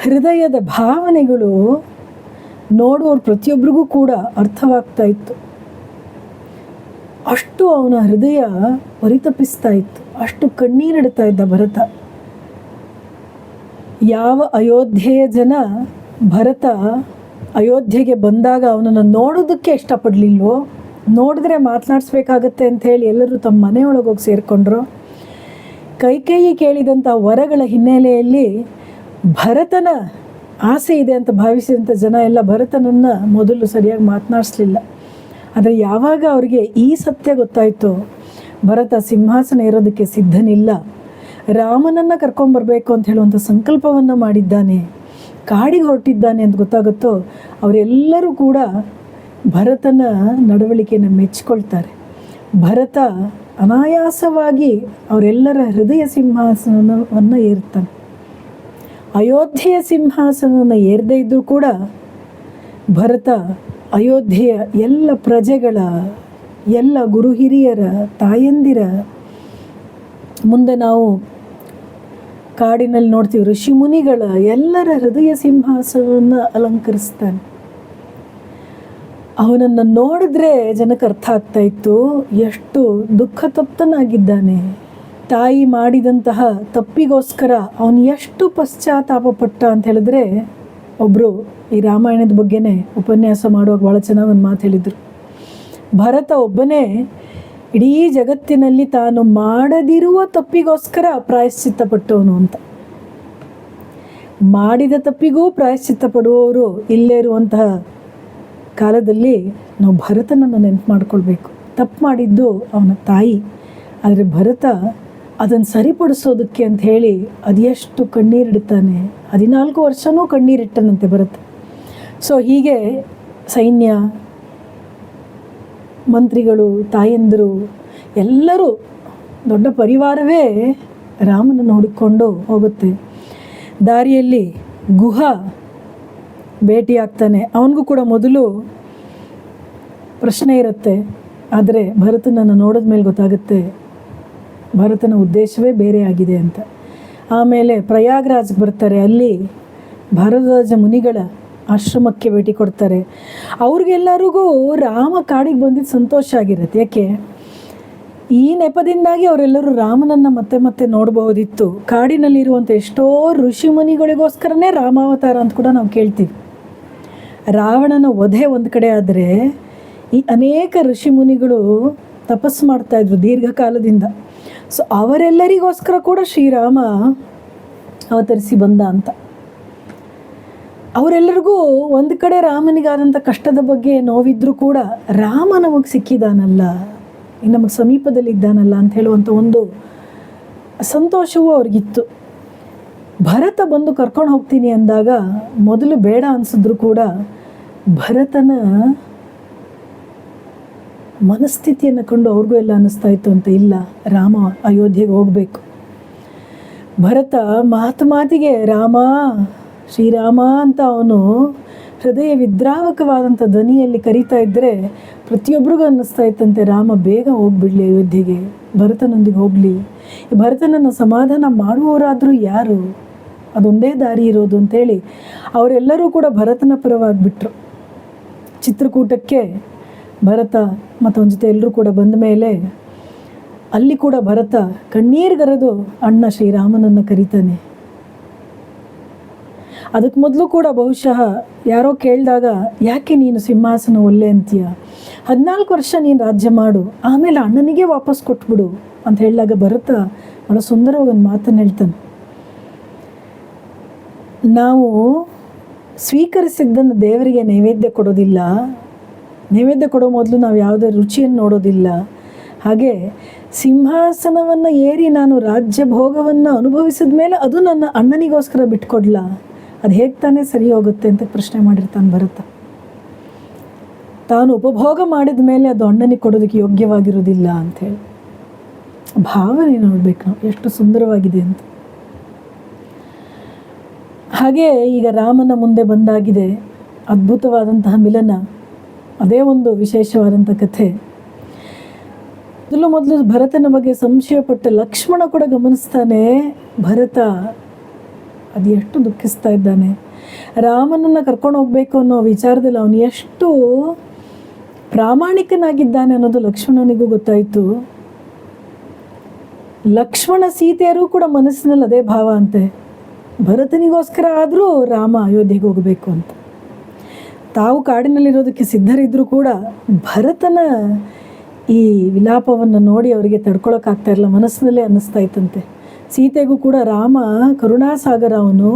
ಹೃದಯದ ಭಾವನೆಗಳು ನೋಡುವವ್ರು ಪ್ರತಿಯೊಬ್ಬರಿಗೂ ಕೂಡ ಅರ್ಥವಾಗ್ತಾ ಇತ್ತು. ಅಷ್ಟು ಅವನ ಹೃದಯ ಪರಿತಪಿಸ್ತಾ ಇತ್ತು. ಅಷ್ಟು ಕಣ್ಣೀರಿಡ್ತಾ ಇದ್ದ ಭರತ. ಯಾವ ಅಯೋಧ್ಯೆಯ ಜನ ಭರತ ಅಯೋಧ್ಯೆಗೆ ಬಂದಾಗ ಅವನನ್ನು ನೋಡೋದಕ್ಕೆ ಇಷ್ಟಪಡಲಿಲ್ವೋ, ನೋಡಿದ್ರೆ ಮಾತನಾಡಿಸ್ಬೇಕಾಗತ್ತೆ ಅಂಥೇಳಿ ಎಲ್ಲರೂ ತಮ್ಮ ಮನೆಯೊಳಗೆ ಹೋಗಿ ಸೇರಿಕೊಂಡ್ರು. ಕೈಕೇಯಿ ಕೇಳಿದಂಥ ವರಗಳ ಹಿನ್ನೆಲೆಯಲ್ಲಿ ಭರತನ ಆಸೆ ಇದೆ ಅಂತ ಭಾವಿಸಿದಂಥ ಜನ ಎಲ್ಲ ಭರತನನ್ನು ಮೊದಲು ಸರಿಯಾಗಿ ಮಾತನಾಡಿಸ್ಲಿಲ್ಲ. ಆದರೆ ಯಾವಾಗ ಅವರಿಗೆ ಈ ಸತ್ಯ ಗೊತ್ತಾಯಿತು, ಭರತ ಸಿಂಹಾಸನ ಇರೋದಕ್ಕೆ ಸಿದ್ಧನಿಲ್ಲ, ರಾಮನನ್ನು ಕರ್ಕೊಂಬರ್ಬೇಕು ಅಂತ ಹೇಳುವಂಥ ಸಂಕಲ್ಪವನ್ನು ಮಾಡಿದ್ದಾನೆ, ಕಾಡಿಗೆ ಹೊರಟಿದ್ದಾನೆ ಅಂತ ಗೊತ್ತಾಗುತ್ತೋ, ಅವರೆಲ್ಲರೂ ಕೂಡ ಭರತನ ನಡವಳಿಕೆಯನ್ನು ಮೆಚ್ಚಿಕೊಳ್ತಾರೆ. ಭರತ ಅನಾಯಾಸವಾಗಿ ಅವರೆಲ್ಲರ ಹೃದಯ ಸಿಂಹಾಸನವನ್ನು ಏರ್ತಾನೆ. ಅಯೋಧ್ಯೆಯ ಸಿಂಹಾಸನವನ್ನು ಏರದೇ ಇದ್ದರೂ ಕೂಡ ಭರತ ಅಯೋಧ್ಯೆಯ ಎಲ್ಲ ಪ್ರಜೆಗಳ, ಎಲ್ಲ ಗುರು ಹಿರಿಯರ, ತಾಯಂದಿರ ಮುಂದೆ ನಾವು ಕಾಡಿನಲ್ಲಿ ನೋಡ್ತೀವಿ, ಋಷಿ ಮುನಿಗಳ ಎಲ್ಲರ ಹೃದಯ ಸಿಂಹಾಸನವನ್ನು ಅಲಂಕರಿಸ್ತಾನೆ. ಅವನನ್ನು ನೋಡಿದ್ರೆ ಜನಕ್ಕೆ ಅರ್ಥ ಆಗ್ತಾ ಇತ್ತು ಎಷ್ಟು ದುಃಖ ತಪ್ತನಾಗಿದ್ದಾನೆ. ತಾಯಿ ಮಾಡಿದಂತಹ ತಪ್ಪಿಗೋಸ್ಕರ ಅವನು ಎಷ್ಟು ಪಶ್ಚಾತ್ತಾಪ ಪಟ್ಟ ಅಂತ ಹೇಳಿದ್ರೆ, ಒಬ್ಬರು ಈ ರಾಮಾಯಣದ ಬಗ್ಗೆನೇ ಉಪನ್ಯಾಸ ಮಾಡುವಾಗ ಭಾಳ ಚೆನ್ನಾಗಿ ಒಂದು ಮಾತು ಹೇಳಿದರು. ಭರತ ಒಬ್ಬನೇ ಇಡೀ ಜಗತ್ತಿನಲ್ಲಿ ತಾನು ಮಾಡದಿರುವ ತಪ್ಪಿಗೋಸ್ಕರ ಪ್ರಾಯಶ್ಚಿತ್ತ ಪಟ್ಟವನು ಅಂತ. ಮಾಡಿದ ತಪ್ಪಿಗೂ ಪ್ರಾಯಶ್ಚಿತ್ತ ಪಡುವವರು ಇಲ್ಲೇ ಇರುವಂತಹ ಕಾಲದಲ್ಲಿ ನಾವು ಭರತನನ್ನು ನೆನಪು ಮಾಡ್ಕೊಳ್ಬೇಕು. ತಪ್ಪು ಮಾಡಿದ್ದು ಅವನ ತಾಯಿ, ಆದರೆ ಭರತ ಅದನ್ನು ಸರಿಪಡಿಸೋದಕ್ಕೆ ಅಂತ ಹೇಳಿ ಅದೆಷ್ಟು ಕಣ್ಣೀರಿಡ್ತಾನೆ. 14 ವರ್ಷವೂ ಕಣ್ಣೀರಿಟ್ಟನಂತೆ ಭರತ. ಸೊ ಹೀಗೆ ಸೈನ್ಯ, ಮಂತ್ರಿಗಳು, ತಾಯಂದಿರು ಎಲ್ಲರೂ, ದೊಡ್ಡ ಪರಿವಾರವೇ ರಾಮನನ್ನು ಹುಡುಕೊಂಡು ಹೋಗುತ್ತೆ. ದಾರಿಯಲ್ಲಿ ಗುಹ ಭೇಟಿಯಾಗ್ತಾನೆ. ಅವನಿಗೂ ಕೂಡ ಮೊದಲು ಪ್ರಶ್ನೆ ಇರುತ್ತೆ, ಆದರೆ ಭರತನನ್ನು ನೋಡಿದ ಮೇಲೆ ಗೊತ್ತಾಗುತ್ತೆ ಭರತನ ಉದ್ದೇಶವೇ ಬೇರೆ ಆಗಿದೆ ಅಂತ. ಆಮೇಲೆ ಪ್ರಯಾಗ್ರಾಜ್ಗೆ ಬರ್ತಾರೆ. ಅಲ್ಲಿ ಭಾರದ್ವಾಜ ಮುನಿಗಳ ಆಶ್ರಮಕ್ಕೆ ಭೇಟಿ ಕೊಡ್ತಾರೆ. ಅವ್ರಿಗೆಲ್ಲರಿಗೂ ರಾಮ ಕಾಡಿಗೆ ಬಂದಿದ್ದು ಸಂತೋಷ ಆಗಿರುತ್ತೆ. ಯಾಕೆ? ಈ ನೆಪದಿಂದಾಗಿ ಅವರೆಲ್ಲರೂ ರಾಮನನ್ನು ಮತ್ತೆ ಮತ್ತೆ ನೋಡಬಹುದಿತ್ತು. ಕಾಡಿನಲ್ಲಿರುವಂಥ ಎಷ್ಟೋ ಋಷಿ ಮುನಿಗಳಿಗೋಸ್ಕರನೇ ರಾಮಾವತಾರ ಅಂತ ಕೂಡ ನಾವು ಕೇಳ್ತೀವಿ. ರಾವಣನ ವಧೆ ಒಂದು ಕಡೆ ಆದರೆ, ಈ ಅನೇಕ ಋಷಿ ಮುನಿಗಳು ತಪಸ್ಸು ಮಾಡ್ತಾಯಿದ್ರು ದೀರ್ಘಕಾಲದಿಂದ. ಸೊ ಅವರೆಲ್ಲರಿಗೋಸ್ಕರ ಕೂಡ ಶ್ರೀರಾಮ ಅವತರಿಸಿ ಬಂದ ಅಂತ. ಅವರೆಲ್ಲರಿಗೂ ಒಂದು ಕಡೆ ರಾಮನಿಗಾದಂಥ ಕಷ್ಟದ ಬಗ್ಗೆ ನೋವಿದ್ರೂ ಕೂಡ ರಾಮ ನಮಗೆ ಸಿಕ್ಕಿದಾನಲ್ಲ, ನಮಗೆ ಸಮೀಪದಲ್ಲಿದ್ದಾನಲ್ಲ ಅಂತ ಹೇಳುವಂಥ ಒಂದು ಸಂತೋಷವೂ ಅವ್ರಿಗಿತ್ತು. ಭರತ ಬಂದು ಕರ್ಕೊಂಡು ಹೋಗ್ತೀನಿ ಅಂದಾಗ ಮೊದಲು ಬೇಡ ಅನಿಸಿದ್ರು ಕೂಡ ಭರತನ ಮನಸ್ಥಿತಿಯನ್ನು ಕಂಡು ಅವ್ರಿಗೂ ಎಲ್ಲ ಅನ್ನಿಸ್ತಾ ಇತ್ತು ಅಂತ, ಇಲ್ಲ ರಾಮ ಅಯೋಧ್ಯೆಗೆ ಹೋಗಬೇಕು. ಭರತ ಮಾತಿಗೆ ರಾಮ, ಶ್ರೀರಾಮ ಅಂತ ಅವನು ಹೃದಯ ವಿದ್ರಾವಕವಾದಂಥ ಧ್ವನಿಯಲ್ಲಿ ಕರೀತಾ ಇದ್ದರೆ ಪ್ರತಿಯೊಬ್ಬರಿಗೂ ಅನ್ನಿಸ್ತಾ ಇತ್ತಂತೆ, ರಾಮ ಬೇಗ ಹೋಗ್ಬಿಡಲಿ ಅಯೋಧ್ಯೆಗೆ, ಭರತನೊಂದಿಗೆ ಹೋಗಲಿ. ಈ ಭರತನನ್ನು ಸಮಾಧಾನ ಮಾಡುವವರಾದರೂ ಯಾರು? ಅದೊಂದೇ ದಾರಿ ಇರೋದು ಅಂತೇಳಿ ಅವರೆಲ್ಲರೂ ಕೂಡ ಭರತನ ಪರವಾಗಿಬಿಟ್ರು. ಚಿತ್ರಕೂಟಕ್ಕೆ ಭರತ ಮತ್ತು ಅವನ ಜೊತೆ ಎಲ್ಲರೂ ಕೂಡ ಬಂದ ಮೇಲೆ ಅಲ್ಲಿ ಕೂಡ ಭರತ ಕಣ್ಣೀರ್ಗರೆದು ಅಣ್ಣ ಶ್ರೀರಾಮನನ್ನು ಕರೀತಾನೆ. ಅದಕ್ಕೆ ಮೊದಲು ಕೂಡ ಬಹುಶಃ ಯಾರೋ ಕೇಳಿದಾಗ, ಯಾಕೆ ನೀನು ಸಿಂಹಾಸನ ಒಲ್ಲೆ ಅಂತೀಯ, 14 ವರ್ಷ ನೀನು ರಾಜ್ಯ ಮಾಡು, ಆಮೇಲೆ ಅಣ್ಣನಿಗೆ ವಾಪಸ್ ಕೊಟ್ಬಿಡು ಅಂತ ಹೇಳಿದಾಗ ಭರತ ಭಾಳ ಸುಂದರವಾಗಿ ಒಂದು ಮಾತನ್ನು ಹೇಳ್ತಾನೆ. ನಾವು ಸ್ವೀಕರಿಸಿದ್ದನ್ನು ದೇವರಿಗೆ ನೈವೇದ್ಯ ಕೊಡೋದಿಲ್ಲ, ನೈವೇದ್ಯ ಕೊಡೋ ಮೊದಲು ನಾವು ಯಾವುದೇ ರುಚಿಯನ್ನು ನೋಡೋದಿಲ್ಲ. ಹಾಗೆ ಸಿಂಹಾಸನವನ್ನು ಏರಿ ನಾನು ರಾಜ್ಯ ಭೋಗವನ್ನು ಅನುಭವಿಸಿದ ಮೇಲೆ ಅದು ನನ್ನ ಅಣ್ಣನಿಗೋಸ್ಕರ ಬಿಟ್ಕೊಡ್ಲ, ಅದು ಹೇಗೆ ತಾನೇ ಸರಿ ಹೋಗುತ್ತೆ ಅಂತ ಪ್ರಶ್ನೆ ಮಾಡಿರ್ತಾನೆ ಭರತ. ತಾನು ಉಪಭೋಗ ಮಾಡಿದ ಮೇಲೆ ಅದು ಅಣ್ಣನಿಗೆ ಕೊಡೋದಕ್ಕೆ ಯೋಗ್ಯವಾಗಿರೋದಿಲ್ಲ ಅಂಥೇಳಿ ಭಾವನೆ ನೋಡ್ಬೇಕು ನಾವು, ಎಷ್ಟು ಸುಂದರವಾಗಿದೆ ಅಂತ. ಹಾಗೆ ಈಗ ರಾಮನ ಮುಂದೆ ಬಂದಾಗಿದೆ ಅದ್ಭುತವಾದಂತಹ ಮಿಲನ. ಅದೇ ಒಂದು ವಿಶೇಷವಾದಂಥ ಕಥೆ. ಮೊದಲು ಭರತನ ಬಗ್ಗೆ ಸಂಶಯಪಟ್ಟ ಲಕ್ಷ್ಮಣ ಕೂಡ ಗಮನಿಸ್ತಾನೆ, ಭರತ ಅದು ಎಷ್ಟು ದುಃಖಿಸ್ತಾ ಇದ್ದಾನೆ, ರಾಮನನ್ನು ಕರ್ಕೊಂಡು ಹೋಗಬೇಕು ಅನ್ನೋ ವಿಚಾರದಲ್ಲಿ ಅವನು ಎಷ್ಟು ಪ್ರಾಮಾಣಿಕನಾಗಿದ್ದಾನೆ ಅನ್ನೋದು ಲಕ್ಷ್ಮಣನಿಗೂ ಗೊತ್ತಾಯಿತು. ಲಕ್ಷ್ಮಣ ಸೀತೆಯರು ಕೂಡ ಮನಸ್ಸಿನಲ್ಲಿ ಅದೇ ಭಾವ ಅಂತೆ, ಭರತನಿಗೋಸ್ಕರ ಆದರೂ ರಾಮ ಅಯೋಧ್ಯೆಗೆ ಹೋಗಬೇಕು ಅಂತ. ತಾವು ಕಾಡಿನಲ್ಲಿರೋದಕ್ಕೆ ಸಿದ್ಧರಿದ್ದರೂ ಕೂಡ ಭರತನ ಈ ವಿಲಾಪವನ್ನು ನೋಡಿ ಅವರಿಗೆ ತಡ್ಕೊಳಕ್ಕಾಗ್ತಾ ಇರಲಿಲ್ಲ, ಮನಸ್ಸಿನಲ್ಲೇ ಅನ್ನಿಸ್ತಾ ಇತ್ತಂತೆ. ಸೀತೆಗೂ ಕೂಡ ರಾಮ ಕರುಣಾಸಾಗರ, ಅವನು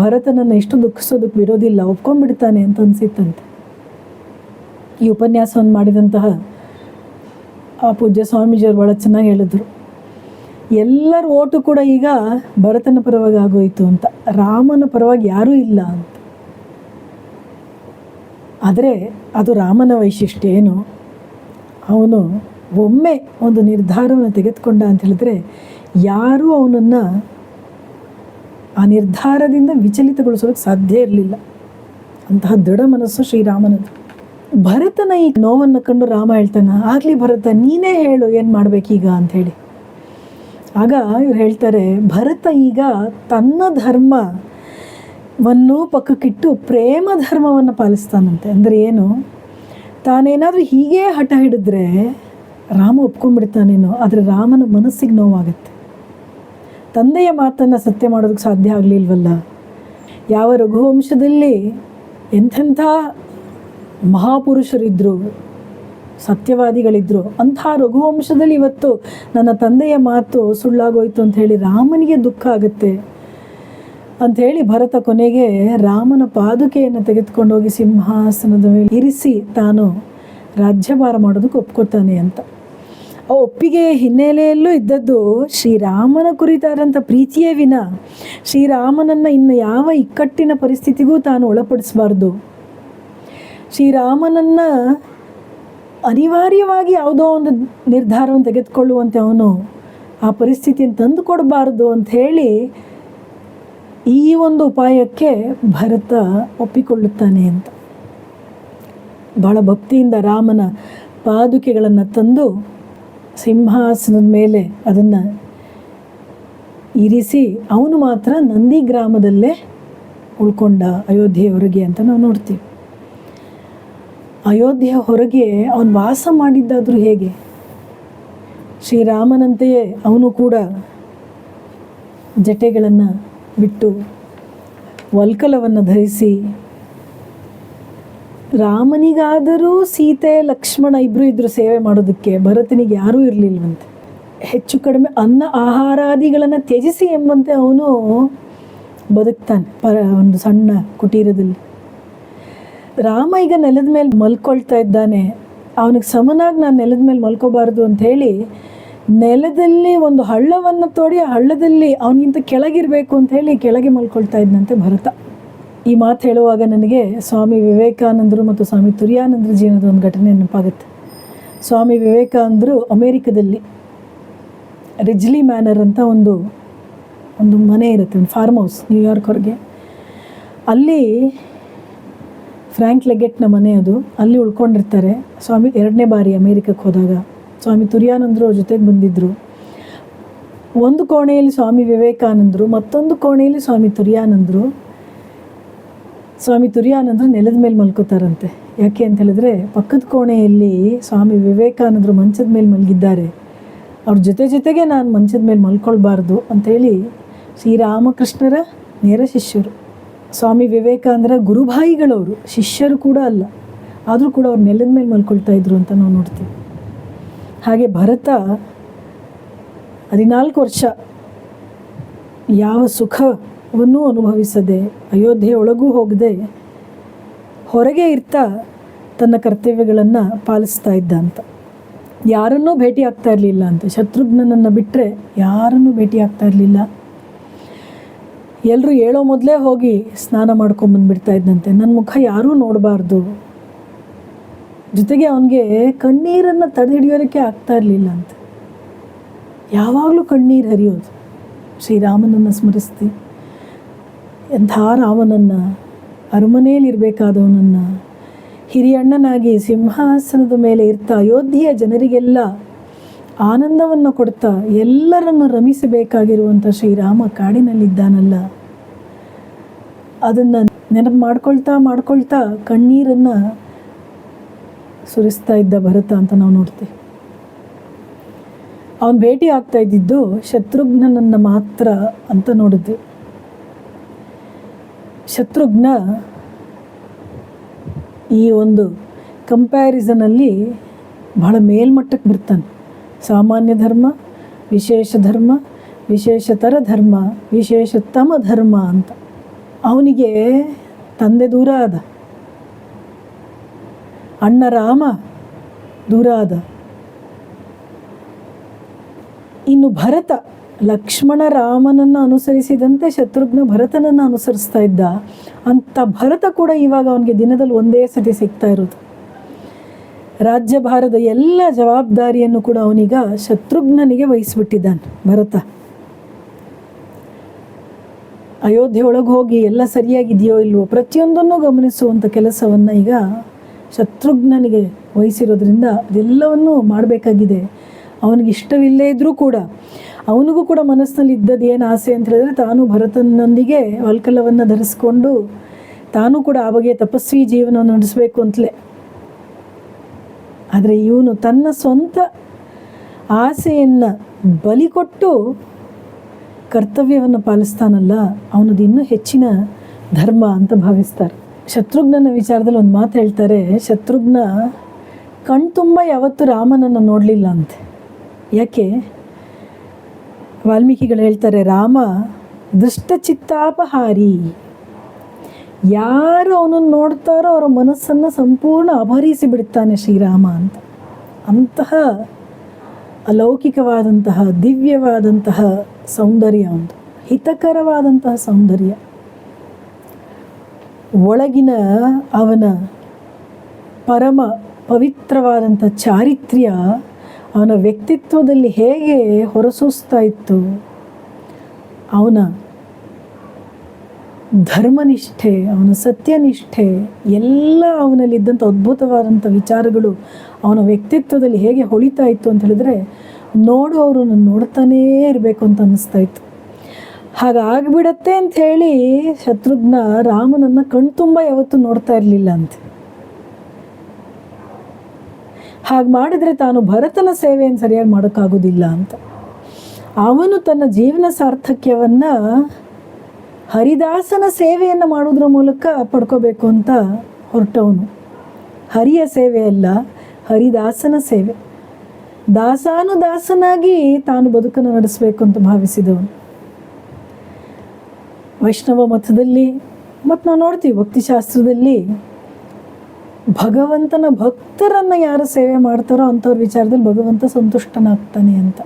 ಭರತನನ್ನು ಎಷ್ಟು ದುಃಖಿಸೋದಕ್ಕೆ ಬಿಡೋದಿಲ್ಲ, ಒಪ್ಕೊಂಡ್ಬಿಡ್ತಾನೆ ಅಂತ ಅನಿಸಿತ್ತಂತೆ. ಈ ಉಪನ್ಯಾಸವನ್ನು ಮಾಡಿದಂತಹ ಆ ಪೂಜ್ಯ ಸ್ವಾಮೀಜಿಯವರು ಭಾಳ ಚೆನ್ನಾಗಿ ಹೇಳಿದ್ರು, ಎಲ್ಲರ ಓಟು ಕೂಡ ಈಗ ಭರತನ ಪರವಾಗಿ ಆಗೋಯಿತು ಅಂತ, ರಾಮನ ಪರವಾಗಿ ಯಾರೂ ಇಲ್ಲ ಅಂತ. ಆದರೆ ಅದು ರಾಮನ ವೈಶಿಷ್ಟ್ಯ ಏನು, ಅವನು ಒಮ್ಮೆ ಒಂದು ನಿರ್ಧಾರವನ್ನು ತೆಗೆದುಕೊಂಡ ಅಂತ ಹೇಳಿದ್ರೆ ಯಾರೂ ಅವನನ್ನು ಆ ನಿರ್ಧಾರದಿಂದ ವಿಚಲಿತಗೊಳಿಸೋದಕ್ಕೆ ಸಾಧ್ಯ ಇರಲಿಲ್ಲ. ಅಂತಹ ದೃಢ ಮನಸ್ಸು ಶ್ರೀರಾಮನದು. ಭರತನ ಈ ನೋವನ್ನು ಕಂಡು ರಾಮ ಹೇಳ್ತಾನೆ, ಆಗಲಿ ಭರತ ನೀನೇ ಹೇಳು ಏನು ಮಾಡಬೇಕೀಗ ಅಂಥೇಳಿ. ಆಗ ಇವ್ರು ಹೇಳ್ತಾರೆ, ಭರತ ಈಗ ತನ್ನ ಧರ್ಮವನ್ನು ಪಕ್ಕಕ್ಕಿಟ್ಟು ಪ್ರೇಮ ಧರ್ಮವನ್ನು ಪಾಲಿಸ್ತಾನಂತೆ. ಅಂದರೆ ಏನು, ತಾನೇನಾದರೂ ಹೀಗೇ ಹಠ ಹಿಡಿದ್ರೆ ರಾಮ ಒಪ್ಕೊಂಡ್ಬಿಡ್ತಾನೇನೋ, ಆದರೆ ರಾಮನ ಮನಸ್ಸಿಗೆ ನೋವಾಗುತ್ತೆ. ತಂದೆಯ ಮಾತನ್ನು ಸತ್ಯ ಮಾಡೋದಕ್ಕೆ ಸಾಧ್ಯ ಆಗಲಿಲ್ವಲ್ಲ. ಯಾವ ರಘುವಂಶದಲ್ಲಿ ಎಂಥೆಂಥ ಮಹಾಪುರುಷರಿದ್ದರು, ಸತ್ಯವಾದಿಗಳಿದ್ದರು, ಅಂಥ ರಘುವಂಶದಲ್ಲಿ ಇವತ್ತು ನನ್ನ ತಂದೆಯ ಮಾತು ಸುಳ್ಳಾಗೋಯ್ತು ಅಂಥೇಳಿ ರಾಮನಿಗೆ ದುಃಖ ಆಗುತ್ತೆ ಅಂಥೇಳಿ ಭರತ ಕೊನೆಗೆ ರಾಮನ ಪಾದುಕೆಯನ್ನು ತೆಗೆದುಕೊಂಡೋಗಿ ಸಿಂಹಾಸನದ ಮೇಲೆ ಇರಿಸಿ ತಾನು ರಾಜ್ಯಭಾರ ಮಾಡೋದಕ್ಕೆ ಒಪ್ಕೋತಾನೆ ಅಂತ. ಆ ಒಪ್ಪಿಗೆಯ ಹಿನ್ನೆಲೆಯಲ್ಲೂ ಇದ್ದದ್ದು ಶ್ರೀರಾಮನ ಕುರಿತಾದಂಥ ಪ್ರೀತಿಯೇ ವಿನ ಶ್ರೀರಾಮನನ್ನು ಇನ್ನು ಯಾವ ಇಕ್ಕಟ್ಟಿನ ಪರಿಸ್ಥಿತಿಗೂ ತಾನು ಒಳಪಡಿಸಬಾರ್ದು. ಶ್ರೀರಾಮನನ್ನು ಅನಿವಾರ್ಯವಾಗಿ ಯಾವುದೋ ಒಂದು ನಿರ್ಧಾರವನ್ನು ತೆಗೆದುಕೊಳ್ಳುವಂತೆ ಅವನು ಆ ಪರಿಸ್ಥಿತಿಯನ್ನು ತಂದು ಕೊಡಬಾರ್ದು ಅಂಥೇಳಿ ಈ ಒಂದು ಉಪಾಯಕ್ಕೆ ಭರತ ಒಪ್ಪಿಕೊಳ್ಳುತ್ತಾನೆ ಅಂತ. ಬಹಳ ಭಕ್ತಿಯಿಂದ ರಾಮನ ಪಾದುಕೆಗಳನ್ನು ತಂದು ಸಿಂಹಾಸನದ ಮೇಲೆ ಅದನ್ನು ಇರಿಸಿ ಅವನು ಮಾತ್ರ ನಂದಿ ಗ್ರಾಮದಲ್ಲೇ ಉಳ್ಕೊಂಡ ಅಯೋಧ್ಯೆಯ ಹೊರಗೆ ಅಂತ ನಾವು ನೋಡ್ತೀವಿ. ಅಯೋಧ್ಯೆಯ ಹೊರಗೆ ಅವನು ವಾಸ ಮಾಡಿದ್ದಾದರೂ ಹೇಗೆ, ಶ್ರೀರಾಮನಂತೆಯೇ ಅವನು ಕೂಡ ಜಟೆಗಳನ್ನು ಬಿಟ್ಟು ವಲ್ಕಲವನ್ನು ಧರಿಸಿ, ರಾಮನಿಗಾದರೂ ಸೀತೆ ಲಕ್ಷ್ಮಣ ಇಬ್ಬರು ಇದ್ದರು ಸೇವೆ ಮಾಡೋದಕ್ಕೆ, ಭರತನಿಗೆ ಯಾರೂ ಇರಲಿಲ್ವಂತೆ. ಹೆಚ್ಚು ಕಡಿಮೆ ಅನ್ನ ಆಹಾರಾದಿಗಳನ್ನು ತ್ಯಜಿಸಿ ಎಂಬಂತೆ ಅವನು ಬದುಕ್ತಾನೆ ಒಂದು ಸಣ್ಣ ಕುಟೀರದಲ್ಲಿ. ರಾಮ ಈಗ ನೆಲದ ಮೇಲೆ ಮಲ್ಕೊಳ್ತಾ ಇದ್ದಾನೆ, ಅವನಿಗೆ ಸಮನಾಗಿ ನಾನು ನೆಲದ ಮೇಲೆ ಮಲ್ಕೋಬಾರ್ದು ಅಂಥೇಳಿ ನೆಲದಲ್ಲಿ ಒಂದು ಹಳ್ಳವನ್ನು ತೋಡಿ ಆ ಹಳ್ಳದಲ್ಲಿ ಅವನಿಗಿಂತ ಕೆಳಗಿರಬೇಕು ಅಂಥೇಳಿ ಕೆಳಗೆ ಮಲ್ಕೊಳ್ತಾ ಇದ್ದಂತೆ ಭರತ. ಈ ಮಾತು ಹೇಳುವಾಗ ನನಗೆ ಸ್ವಾಮಿ ವಿವೇಕಾನಂದರು ಮತ್ತು ಸ್ವಾಮಿ ತುರಿಯಾನಂದರ ಜೀವನದ ಒಂದು ಘಟನೆ ನೆನಪಾಗುತ್ತೆ. ಸ್ವಾಮಿ ವಿವೇಕಾನಂದರು ಅಮೇರಿಕದಲ್ಲಿ ರಿಜ್ಲಿ ಮ್ಯಾನರ್ ಅಂತ ಒಂದು ಮನೆ ಇರುತ್ತೆ, ಒಂದು ಫಾರ್ಮ್ ಹೌಸ್ ನ್ಯೂಯಾರ್ಕ್ ಹೊರಗೆ. ಅಲ್ಲಿ ಫ್ರ್ಯಾಂಕ್ ಲೆಗೆಟ್ನ ಮನೆ ಅದು, ಅಲ್ಲಿ ಉಳ್ಕೊಂಡಿರ್ತಾರೆ. ಸ್ವಾಮಿ 2ನೇ ಬಾರಿ ಅಮೇರಿಕಕ್ಕೆ ಹೋದಾಗ ಸ್ವಾಮಿ ತುರಿಯಾನಂದರು ಅವ್ರ ಜೊತೆಗೆ ಬಂದಿದ್ದರು. ಒಂದು ಕೋಣೆಯಲ್ಲಿ ಸ್ವಾಮಿ ವಿವೇಕಾನಂದರು, ಮತ್ತೊಂದು ಕೋಣೆಯಲ್ಲಿ ಸ್ವಾಮಿ ತುರಿಯಾನಂದರು. ಸ್ವಾಮಿ ತುರಿಯಾನಂದರು ನೆಲದ ಮೇಲೆ ಮಲ್ಕೋತಾರಂತೆ. ಯಾಕೆ ಅಂತ ಹೇಳಿದ್ರೆ ಪಕ್ಕದ ಕೋಣೆಯಲ್ಲಿ ಸ್ವಾಮಿ ವಿವೇಕಾನಂದರು ಮಂಚದ ಮೇಲೆ ಮಲಗಿದ್ದಾರೆ, ಅವ್ರ ಜೊತೆಗೆ ನಾನು ಮಂಚದ ಮೇಲೆ ಮಲ್ಕೊಳ್ಬಾರ್ದು ಅಂಥೇಳಿ ಶ್ರೀರಾಮಕೃಷ್ಣರ ನೇರ ಶಿಷ್ಯರು. ಸ್ವಾಮಿ ವಿವೇಕಾನಂದರ ಗುರುಭಾಯಿಗಳವರು, ಶಿಷ್ಯರು ಕೂಡ ಅಲ್ಲ, ಆದರೂ ಕೂಡ ಅವ್ರು ನೆಲದ ಮೇಲೆ ಮಲ್ಕೊಳ್ತಾ ಇದ್ರು ಅಂತ ನಾವು ನೋಡ್ತೀವಿ. ಹಾಗೆ ಭರತ 14 ವರ್ಷ ಯಾವ ಸುಖವನ್ನೂ ಅನುಭವಿಸದೆ, ಅಯೋಧ್ಯೆಯೊಳಗೂ ಹೋಗದೆ, ಹೊರಗೆ ಇರ್ತಾ ತನ್ನ ಕರ್ತವ್ಯಗಳನ್ನು ಪಾಲಿಸ್ತಾ ಇದ್ದ ಅಂತ. ಯಾರನ್ನೂ ಭೇಟಿ ಆಗ್ತಾ ಇರಲಿಲ್ಲ ಅಂತ, ಶತ್ರುಘ್ನನನ್ನು ಬಿಟ್ಟರೆ ಯಾರನ್ನೂ ಭೇಟಿ ಆಗ್ತಾ ಇರಲಿಲ್ಲ. ಎಲ್ಲರೂ ಹೇಳೋ ಮೊದಲೇ ಹೋಗಿ ಸ್ನಾನ ಮಾಡ್ಕೊಂಬಂದುಬಿಡ್ತಾ ಇದ್ದಂತೆ, ನನ್ನ ಮುಖ ಯಾರೂ ನೋಡಬಾರ್ದು. ಜೊತೆಗೆ ಅವನಿಗೆ ಕಣ್ಣೀರನ್ನು ತಡೆ ಹಿಡಿಯೋದಕ್ಕೆ ಆಗ್ತಾ ಇರಲಿಲ್ಲ ಅಂತ. ಯಾವಾಗಲೂ ಕಣ್ಣೀರು ಹರಿಯೋದು. ಶ್ರೀರಾಮನನ್ನು ಸ್ಮರಿಸ್ತಿ, ಎಂಥ ರಾಮನನ್ನು, ಅರಮನೆಯಲ್ಲಿರಬೇಕಾದವನನ್ನು ಹಿರಿಯಣ್ಣನಾಗಿ ಸಿಂಹಾಸನದ ಮೇಲೆ ಇರ್ತಾ ಅಯೋಧ್ಯೆಯ ಜನರಿಗೆಲ್ಲ ಆನಂದವನ್ನು ಕೊಡ್ತಾ ಎಲ್ಲರನ್ನು ರಮಿಸಬೇಕಾಗಿರುವಂಥ ಶ್ರೀರಾಮ ಕಾಡಿನಲ್ಲಿದ್ದಾನಲ್ಲ, ಅದನ್ನು ನೆನಪು ಮಾಡ್ಕೊಳ್ತಾ ಕಣ್ಣೀರನ್ನು ಸುರಿಸ್ತಾ ಇದ್ದ ಭರತ ಅಂತ ನಾವು ನೋಡ್ತೀವಿ. ಅವನು ಭೇಟಿ ಆಗ್ತಾ ಇದ್ದಿದ್ದು ಶತ್ರುಘ್ನನನ್ನು ಮಾತ್ರ ಅಂತ ನೋಡಿದ್ವಿ. ಶತ್ರುಘ್ನ ಈ ಒಂದು ಕಂಪ್ಯಾರಿಸನಲ್ಲಿ ಬಹಳ ಮೇಲ್ಮಟ್ಟಕ್ಕೆ ಬರ್ತಾನೆ. ಸಾಮಾನ್ಯ ಧರ್ಮ, ವಿಶೇಷ ಧರ್ಮ, ವಿಶೇಷತರ ಧರ್ಮ, ವಿಶೇಷತಮ ಧರ್ಮ ಅಂತ. ಅವನಿಗೆ ತಂದೆ ದೂರ ಆದ, ಅಣ್ಣ ರಾಮ ದೂರ ಆದ, ಇನ್ನು ಭರತ, ಲಕ್ಷ್ಮಣ ರಾಮನನ್ನು ಅನುಸರಿಸಿದಂತೆ ಶತ್ರುಘ್ನ ಭರತನನ್ನು ಅನುಸರಿಸ್ತಾ ಇದ್ದ. ಅಂಥ ಭರತ ಕೂಡ ಇವಾಗ ಅವನಿಗೆ ದಿನದಲ್ಲಿ ಒಂದೇ ಸತಿ ಸಿಗ್ತಾ ಇರೋದು. ರಾಜ್ಯಭಾರದ ಎಲ್ಲ ಜವಾಬ್ದಾರಿಯನ್ನು ಕೂಡ ಅವನೀಗ ಶತ್ರುಘ್ನನಿಗೆ ವಹಿಸ್ಬಿಟ್ಟಿದ್ದಾನೆ ಭರತ. ಅಯೋಧ್ಯೆ ಒಳಗೆ ಹೋಗಿ ಎಲ್ಲ ಸರಿಯಾಗಿದೆಯೋ ಇಲ್ವೋ ಪ್ರತಿಯೊಂದನ್ನು ಗಮನಿಸುವಂಥ ಕೆಲಸವನ್ನು ಈಗ ಶತ್ರುಘ್ನನಿಗೆ ವಹಿಸಿರೋದ್ರಿಂದ ಅದೆಲ್ಲವನ್ನೂ ಮಾಡಬೇಕಾಗಿದೆ. ಅವನಿಗೆ ಇಷ್ಟವಿಲ್ಲೇ ಇದ್ದರೂ ಕೂಡ ಅವನಿಗೂ ಕೂಡ ಮನಸ್ಸಿನಲ್ಲಿ ಇದ್ದದ್ದು ಏನು ಆಸೆ ಅಂತ ಹೇಳಿದ್ರೆ, ತಾನು ಭರತನೊಂದಿಗೆ ವಲ್ಕಲವನ್ನು ಧರಿಸ್ಕೊಂಡು ತಾನು ಕೂಡ ಆ ಬಗೆಯ ತಪಸ್ವಿ ಜೀವನವನ್ನು ನಡೆಸಬೇಕು ಅಂತಲೇ. ಆದರೆ ಇವನು ತನ್ನ ಸ್ವಂತ ಆಸೆಯನ್ನು ಬಲಿ ಕೊಟ್ಟು ಕರ್ತವ್ಯವನ್ನು ಪಾಲಿಸ್ತಾನಲ್ಲ, ಅವನದು ಇನ್ನೂ ಹೆಚ್ಚಿನ ಧರ್ಮ ಅಂತ ಭಾವಿಸ್ತಾರೆ. ಶತ್ರುಘ್ನನ ವಿಚಾರದಲ್ಲಿ ಒಂದು ಮಾತು ಹೇಳ್ತಾರೆ, ಶತ್ರುಘ್ನ ಕಣ್ತುಂಬ ಯಾವತ್ತೂ ರಾಮನನ್ನು ನೋಡಲಿಲ್ಲ ಅಂತೆ. ಯಾಕೆ? ವಾಲ್ಮೀಕಿಗಳು ಹೇಳ್ತಾರೆ, ರಾಮ ದುಷ್ಟಚಿತ್ತಾಪಹಾರಿ. ಯಾರು ಅವನನ್ನು ನೋಡ್ತಾರೋ ಅವರ ಮನಸ್ಸನ್ನು ಸಂಪೂರ್ಣ ಅಪಹರಿಸಿ ಬಿಡ್ತಾನೆ ಶ್ರೀರಾಮ ಅಂತ. ಅಂತಹ ಅಲೌಕಿಕವಾದಂತಹ ದಿವ್ಯವಾದಂತಹ ಸೌಂದರ್ಯ, ಒಂದು ಹಿತಕರವಾದಂತಹ ಸೌಂದರ್ಯ, ಒಳಗಿನ ಅವನ ಪರಮ ಪವಿತ್ರವಾದಂಥ ಚಾರಿತ್ರ್ಯ ಅವನ ವ್ಯಕ್ತಿತ್ವದಲ್ಲಿ ಹೇಗೆ ಹೊರಸೂಸ್ತಾ ಇತ್ತು. ಅವನ ಧರ್ಮನಿಷ್ಠೆ, ಅವನ ಸತ್ಯನಿಷ್ಠೆ ಎಲ್ಲ ಅವನಲ್ಲಿದ್ದಂಥ ಅದ್ಭುತವಾದಂಥ ವಿಚಾರಗಳು ಅವನ ವ್ಯಕ್ತಿತ್ವದಲ್ಲಿ ಹೇಗೆ ಹೊಳಿತಾ ಇತ್ತು ಅಂತ ಹೇಳಿದ್ರೆ, ನೋಡುವವರು ನೋಡ್ತಾನೇ ಇರಬೇಕು ಅಂತ ಅನ್ನಿಸ್ತಾ ಇತ್ತು. ಹಾಗಾಗ್ಬಿಡತ್ತೆ ಅಂಥೇಳಿ ಶತ್ರುಘ್ನ ರಾಮನನ್ನು ಕಣ್ತುಂಬ ಯಾವತ್ತೂ ನೋಡ್ತಾ ಇರಲಿಲ್ಲ ಅಂತೆ. ಹಾಗೆ ಮಾಡಿದರೆ ತಾನು ಭರತನ ಸೇವೆಯನ್ನು ಸರಿಯಾಗಿ ಮಾಡೋಕ್ಕಾಗೋದಿಲ್ಲ ಅಂತ. ಅವನು ತನ್ನ ಜೀವನ ಸಾರ್ಥಕ್ಯವನ್ನು ಹರಿದಾಸನ ಸೇವೆಯನ್ನು ಮಾಡೋದ್ರ ಮೂಲಕ ಪಡ್ಕೋಬೇಕು ಅಂತ ಹೊರಟವನು. ಹರಿಯ ಸೇವೆ ಅಲ್ಲ, ಹರಿದಾಸನ ಸೇವೆ. ದಾಸಾನುದಾಸನಾಗಿ ತಾನು ಬದುಕನ್ನು ನಡೆಸಬೇಕು ಅಂತ ಭಾವಿಸಿದವನು. ವೈಷ್ಣವ ಮತದಲ್ಲಿ ಮತ್ತು ನಾವು ನೋಡ್ತೀವಿ ಭಕ್ತಿಶಾಸ್ತ್ರದಲ್ಲಿ ಭಗವಂತನ ಭಕ್ತರನ್ನು ಯಾರು ಸೇವೆ ಮಾಡ್ತಾರೋ ಅಂಥವ್ರ ವಿಚಾರದಲ್ಲಿ ಭಗವಂತ ಸಂತುಷ್ಟನಾಗ್ತಾನೆ ಅಂತ.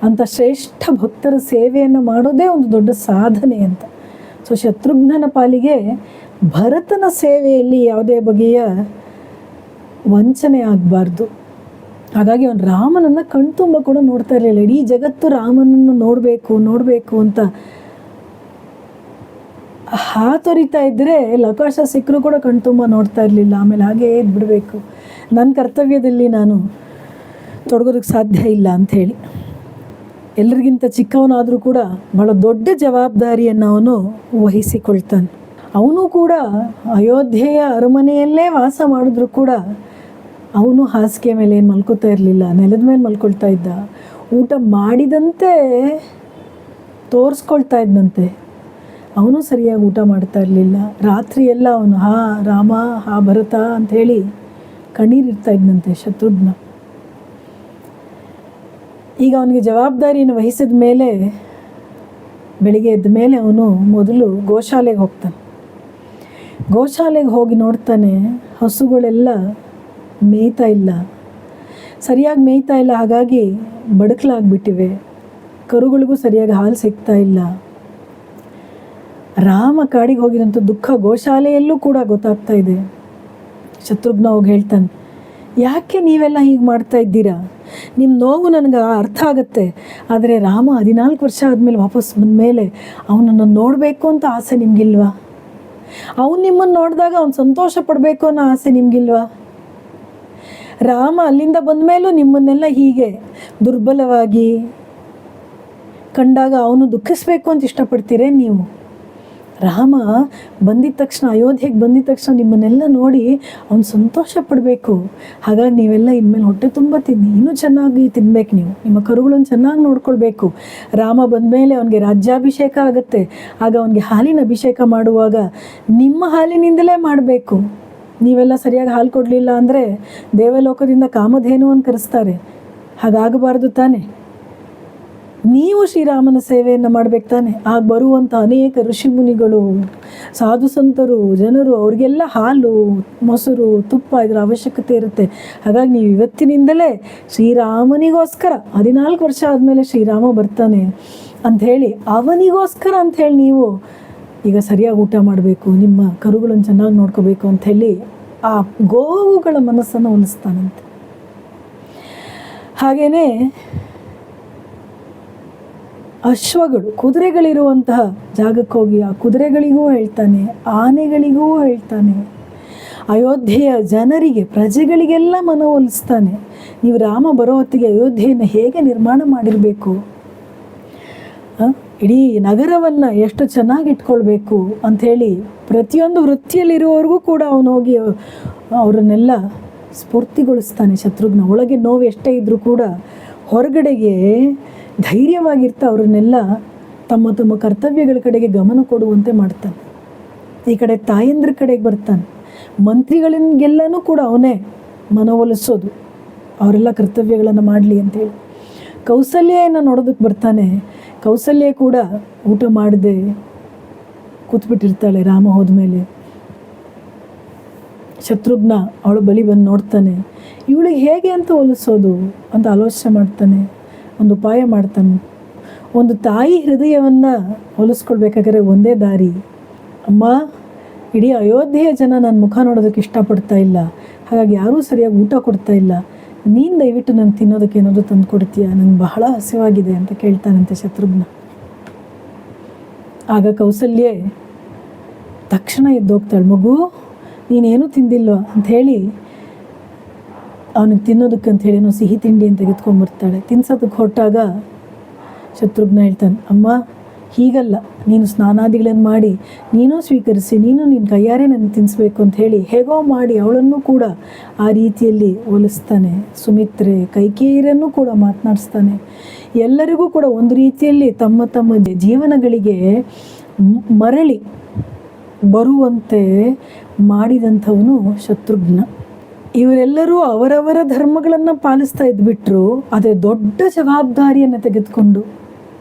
ಅಂಥ ಶ್ರೇಷ್ಠ ಭಕ್ತರ ಸೇವೆಯನ್ನು ಮಾಡೋದೇ ಒಂದು ದೊಡ್ಡ ಸಾಧನೆ ಅಂತ. ಸೊ ಶತ್ರುಘ್ನನ ಪಾಲಿಗೆ ಭರತನ ಸೇವೆಯಲ್ಲಿ ಯಾವುದೇ ಬಗೆಯ ವಂಚನೆ ಆಗಬಾರ್ದು. ಹಾಗಾಗಿ ಅವನು ರಾಮನನ್ನು ಕಣ್ತುಂಬ ಕೂಡ ನೋಡ್ತಾ ಇರಲಿಲ್ಲ. ಇಡೀ ಜಗತ್ತು ರಾಮನನ್ನು ನೋಡಬೇಕು ಅಂತ ಹಾತೊರಿತಾ ಇದ್ದರೆ ಅವಕಾಶ ಸಿಕ್ಕರೂ ಕೂಡ ಕಣ್ತುಂಬ ನೋಡ್ತಾ ಇರಲಿಲ್ಲ. ಆಮೇಲೆ ಹಾಗೇ ಬಿಡಬೇಕು, ನನ್ನ ಕರ್ತವ್ಯದಲ್ಲಿ ನಾನು ತೊಡಗೋದಕ್ಕೆ ಸಾಧ್ಯ ಇಲ್ಲ ಅಂಥೇಳಿ ಎಲ್ರಿಗಿಂತ ಚಿಕ್ಕವನಾದರೂ ಕೂಡ ಬಹಳ ದೊಡ್ಡ ಜವಾಬ್ದಾರಿಯನ್ನು ಅವನು ವಹಿಸಿಕೊಳ್ತಾನೆ. ಅವನು ಕೂಡ ಅಯೋಧ್ಯೆಯ ಅರಮನೆಯಲ್ಲೇ ವಾಸ ಮಾಡಿದ್ರು ಕೂಡ ಅವನು ಹಾಸಿಗೆ ಮೇಲೆ ಏನು ಮಲ್ಕೋತಾ ಇರಲಿಲ್ಲ, ನೆಲದ ಮೇಲೆ ಮಲ್ಕೊಳ್ತಾ ಇದ್ದ. ಊಟ ಮಾಡಿದಂತೆ ತೋರಿಸ್ಕೊಳ್ತಾ ಇದ್ದಂತೆ. ಅವನು ಸರಿಯಾಗಿ ಊಟ ಮಾಡ್ತಾ ಇರಲಿಲ್ಲ. ರಾತ್ರಿ ಎಲ್ಲ ಅವನು ಹಾ ರಾಮ ಹಾ ಭರತ ಅಂಥೇಳಿ ಕಣ್ಣೀರಿರ್ತಾ ಇದ್ದಂತೆ ಶತ್ರುಘ್ನ. ಈಗ ಅವನಿಗೆ ಜವಾಬ್ದಾರಿಯನ್ನು ವಹಿಸಿದ ಮೇಲೆ ಬೆಳಿಗ್ಗೆ ಎದ್ದ ಮೇಲೆ ಅವನು ಮೊದಲು ಗೋಶಾಲೆಗೆ ಹೋಗ್ತಾನೆ. ಗೋಶಾಲೆಗೆ ಹೋಗಿ ನೋಡ್ತಾನೆ, ಹಸುಗಳೆಲ್ಲ ಮೇಯ್ತಾ ಇಲ್ಲ, ಸರಿಯಾಗಿ ಮೇಯ್ತಾ ಇಲ್ಲ. ಹಾಗಾಗಿ ಬಡಕಲಾಗ್ಬಿಟ್ಟಿವೆ, ಕರುಗಳಿಗೂ ಸರಿಯಾಗಿ ಹಾಲು ಸಿಗ್ತಾ ಇಲ್ಲ. ರಾಮ ಕಾಡಿಗೆ ಹೋಗಿರೋಂಥ ದುಃಖ ಗೋಶಾಲೆಯಲ್ಲೂ ಕೂಡ ಗೊತ್ತಾಗ್ತಾ ಇದೆ. ಶತ್ರುಘ್ನ ಹೋಗಿ ಹೇಳ್ತಾನೆ, ಯಾಕೆ ನೀವೆಲ್ಲ ಹೀಗೆ ಮಾಡ್ತಾ ಇದ್ದೀರಾ? ನಿಮ್ಮ ನೋವು ನನಗೆ ಅರ್ಥ ಆಗುತ್ತೆ. ಆದರೆ ರಾಮ 14 ವರ್ಷ ಆದಮೇಲೆ ವಾಪಸ್ ಬಂದ ಮೇಲೆ ಅವನನ್ನು ನೋಡಬೇಕು ಅಂತ ಆಸೆ ನಿಮಗಿಲ್ವಾ? ಅವನು ನಿಮ್ಮನ್ನು ನೋಡಿದಾಗ ಅವನು ಸಂತೋಷ ಪಡಬೇಕು ಅನ್ನೋ ಆಸೆ ನಿಮಗಿಲ್ವಾ? ರಾಮ ಅಲ್ಲಿಂದ ಬಂದ ಮೇಲೂ ನಿಮ್ಮನ್ನೆಲ್ಲ ಹೀಗೆ ದುರ್ಬಲವಾಗಿ ಕಂಡಾಗ ಅವನು ದುಃಖಿಸ್ಬೇಕು ಅಂತ ಇಷ್ಟಪಡ್ತೀರೇ ನೀವು? ರಾಮ ಬಂದಿದ್ದ ತಕ್ಷಣ, ಅಯೋಧ್ಯೆಗೆ ಬಂದಿದ್ದ ತಕ್ಷಣ ನಿಮ್ಮನ್ನೆಲ್ಲ ನೋಡಿ ಅವ್ನು ಸಂತೋಷ ಪಡಬೇಕು. ಹಾಗಾಗಿ ನೀವೆಲ್ಲ ಇನ್ಮೇಲೆ ಹೊಟ್ಟೆ ತುಂಬ ತಿನ್ನಿ, ಇನ್ನೂ ಚೆನ್ನಾಗಿ ತಿನ್ಬೇಕು, ನೀವು ನಿಮ್ಮ ಕರುಗಳನ್ನು ಚೆನ್ನಾಗಿ ನೋಡ್ಕೊಳ್ಬೇಕು. ರಾಮ ಬಂದಮೇಲೆ ಅವನಿಗೆ ರಾಜ್ಯಾಭಿಷೇಕ ಆಗುತ್ತೆ. ಆಗ ಅವನಿಗೆ ಹಾಲಿನ ಅಭಿಷೇಕ ಮಾಡುವಾಗ ನಿಮ್ಮ ಹಾಲಿನಿಂದಲೇ ಮಾಡಬೇಕು. ನೀವೆಲ್ಲ ಸರಿಯಾಗಿ ಹಾಲು ಕೊಡಲಿಲ್ಲ ಅಂದರೆ ದೇವಲೋಕದಿಂದ ಕಾಮಧೇನುವನ್ನು ಕರೆಸ್ತಾರೆ. ಹಾಗಾಗಬಾರ್ದು ತಾನೆ. ನೀವು ಶ್ರೀರಾಮನ ಸೇವೆಯನ್ನು ಮಾಡಬೇಕು ತಾನೆ. ಆಗ ಬರುವಂಥ ಅನೇಕ ಋಷಿಮುನಿಗಳು, ಸಾಧು ಸಂತರು, ಜನರು, ಅವ್ರಿಗೆಲ್ಲ ಹಾಲು, ಮೊಸರು, ತುಪ್ಪ ಇದರ ಅವಶ್ಯಕತೆ ಇರುತ್ತೆ. ಹಾಗಾಗಿ ನೀವು ಇವತ್ತಿನಿಂದಲೇ ಶ್ರೀರಾಮನಿಗೋಸ್ಕರ 14 ವರ್ಷ ಆದಮೇಲೆ ಶ್ರೀರಾಮ ಬರ್ತಾನೆ ಅಂಥೇಳಿ ಅವನಿಗೋಸ್ಕರ ಅಂಥೇಳಿ ನೀವು ಈಗ ಸರಿಯಾಗಿ ಊಟ ಮಾಡಬೇಕು, ನಿಮ್ಮ ಕರುಗಳನ್ನು ಚೆನ್ನಾಗಿ ನೋಡ್ಕೋಬೇಕು ಅಂಥೇಳಿ ಆ ಗೋವುಗಳ ಮನಸ್ಸನ್ನು ಒಲಿಸ್ತಾನಂತೆ. ಹಾಗೆಯೇ ಅಶ್ವಗಳು, ಕುದುರೆಗಳಿರುವಂತಹ ಜಾಗಕ್ಕೆ ಹೋಗಿ ಆ ಕುದುರೆಗಳಿಗೂ ಹೇಳ್ತಾನೆ, ಆನೆಗಳಿಗೂ ಹೇಳ್ತಾನೆ, ಅಯೋಧ್ಯೆಯ ಜನರಿಗೆ, ಪ್ರಜೆಗಳಿಗೆಲ್ಲ ಮನವೊಲಿಸ್ತಾನೆ. ನೀವು ರಾಮ ಬರೋ ಹೊತ್ತಿಗೆ ಅಯೋಧ್ಯೆಯನ್ನು ಹೇಗೆ ನಿರ್ಮಾಣ ಮಾಡಿರಬೇಕು, ಇಡೀ ನಗರವನ್ನು ಎಷ್ಟು ಚೆನ್ನಾಗಿ ಇಟ್ಕೊಳ್ಬೇಕು ಅಂಥೇಳಿ ಪ್ರತಿಯೊಂದು ವೃತ್ತಿಯಲ್ಲಿರುವವರೆಗೂ ಕೂಡ ಅವನು ಹೋಗಿ ಅವರನ್ನೆಲ್ಲ ಸ್ಫೂರ್ತಿಗೊಳಿಸ್ತಾನೆ. ಶತ್ರುಘ್ನ ಒಳಗೆ ನೋವು ಎಷ್ಟೇ ಇದ್ದರೂ ಕೂಡ ಹೊರಗಡೆಗೆ ಧೈರ್ಯವಾಗಿರ್ತಾ ಅವರನ್ನೆಲ್ಲ ತಮ್ಮ ತಮ್ಮ ಕರ್ತವ್ಯಗಳ ಕಡೆಗೆ ಗಮನ ಕೊಡುವಂತೆ ಮಾಡ್ತಾನೆ. ಈ ಕಡೆ ತಾಯಂದ್ರ ಕಡೆಗೆ ಬರ್ತಾನೆ. ಮಂತ್ರಿಗಳಿಗೆಲ್ಲನೂ ಕೂಡ ಅವನೇ ಮನವೊಲಿಸೋದು, ಅವರೆಲ್ಲ ಕರ್ತವ್ಯಗಳನ್ನು ಮಾಡಲಿ ಅಂತೇಳಿ. ಕೌಸಲ್ಯನ್ನು ನೋಡೋದಕ್ಕೆ ಬರ್ತಾನೆ. ಕೌಸಲ್ಯ ಕೂಡ ಊಟ ಮಾಡದೆ ಕೂತ್ಬಿಟ್ಟಿರ್ತಾಳೆ ರಾಮ ಹೋದ್ಮೇಲೆ. ಶತ್ರುಘ್ನ ಅವಳ ಬಳಿ ಬಂದು ನೋಡ್ತಾನೆ. ಇವಳಿಗೆ ಹೇಗೆ ಅಂತ ಹೋಲಿಸೋದು ಅಂತ ಆಲೋಚನೆ ಮಾಡ್ತಾನೆ. ಒಂದು ಉಪಾಯ ಮಾಡ್ತಾನೆ. ಒಂದು ತಾಯಿ ಹೃದಯವನ್ನು ಹೋಲಿಸ್ಕೊಳ್ಬೇಕಾದ್ರೆ ಒಂದೇ ದಾರಿ. ಅಮ್ಮ, ಇಡೀ ಅಯೋಧ್ಯೆಯ ಜನ ನನ್ನ ಮುಖ ನೋಡೋದಕ್ಕೆ ಇಷ್ಟಪಡ್ತಾ ಇಲ್ಲ, ಹಾಗಾಗಿ ಯಾರೂ ಸರಿಯಾಗಿ ಊಟ ಕೊಡ್ತಾ ಇಲ್ಲ, ನೀನು ದಯವಿಟ್ಟು ನಾನು ತಿನ್ನೋದಕ್ಕೆ ಏನಾದರೂ ತಂದು ಕೊಡ್ತೀಯಾ, ನನಗೆ ಬಹಳ ಹಸಿವಾಗಿದೆ ಅಂತ ಕೇಳ್ತಾನಂತೆ ಶತ್ರುಘ್ನ. ಆಗ ಕೌಸಲ್ಯೆ ತಕ್ಷಣ ಎದ್ದೋಗ್ತಾಳೆ. ಮಗು, ನೀನೇನು ತಿಂದಿಲ್ವ ಅಂಥೇಳಿ ಅವನಿಗೆ ತಿನ್ನೋದಕ್ಕೆ ಅಂಥೇಳಿ ಏನೋ ಸಿಹಿ ತಿಂಡಿಯನ್ನು ತೆಗೆದುಕೊಂಡ್ಬರ್ತಾಳೆ. ತಿನ್ಸೋದಕ್ಕೆ ಹೊರಟಾಗ ಶತ್ರುಘ್ನ ಹೇಳ್ತಾನೆ, ಅಮ್ಮ ಹೀಗಲ್ಲ, ನೀನು ಸ್ನಾನಾದಿಗಳನ್ನು ಮಾಡಿ ನೀನು ಸ್ವೀಕರಿಸಿ, ನೀನು ನಿನ್ನ ಕೈಯಾರೆ ನನಗೆ ತಿನ್ನಿಸ್ಬೇಕು ಅಂಥೇಳಿ ಹೇಗೋ ಮಾಡಿ ಅವಳನ್ನು ಕೂಡ ಆ ರೀತಿಯಲ್ಲಿ ಹೋಲಿಸ್ತಾನೆ. ಸುಮಿತ್ರೆ, ಕೈಕೇಯಿರನ್ನು ಕೂಡ ಮಾತನಾಡಿಸ್ತಾನೆ. ಎಲ್ಲರಿಗೂ ಕೂಡ ಒಂದು ರೀತಿಯಲ್ಲಿ ತಮ್ಮ ತಮ್ಮ ಜೀವನಗಳಿಗೆ ಮರಳಿ ಬರುವಂತೆ ಮಾಡಿದಂಥವನು ಶತ್ರುಘ್ನ. ಇವರೆಲ್ಲರೂ ಅವರವರ ಧರ್ಮಗಳನ್ನು ಪಾಲಿಸ್ತಾ ಇದ್ಬಿಟ್ರು, ಅದೇ ದೊಡ್ಡ ಜವಾಬ್ದಾರಿಯನ್ನು ತೆಗೆದುಕೊಂಡು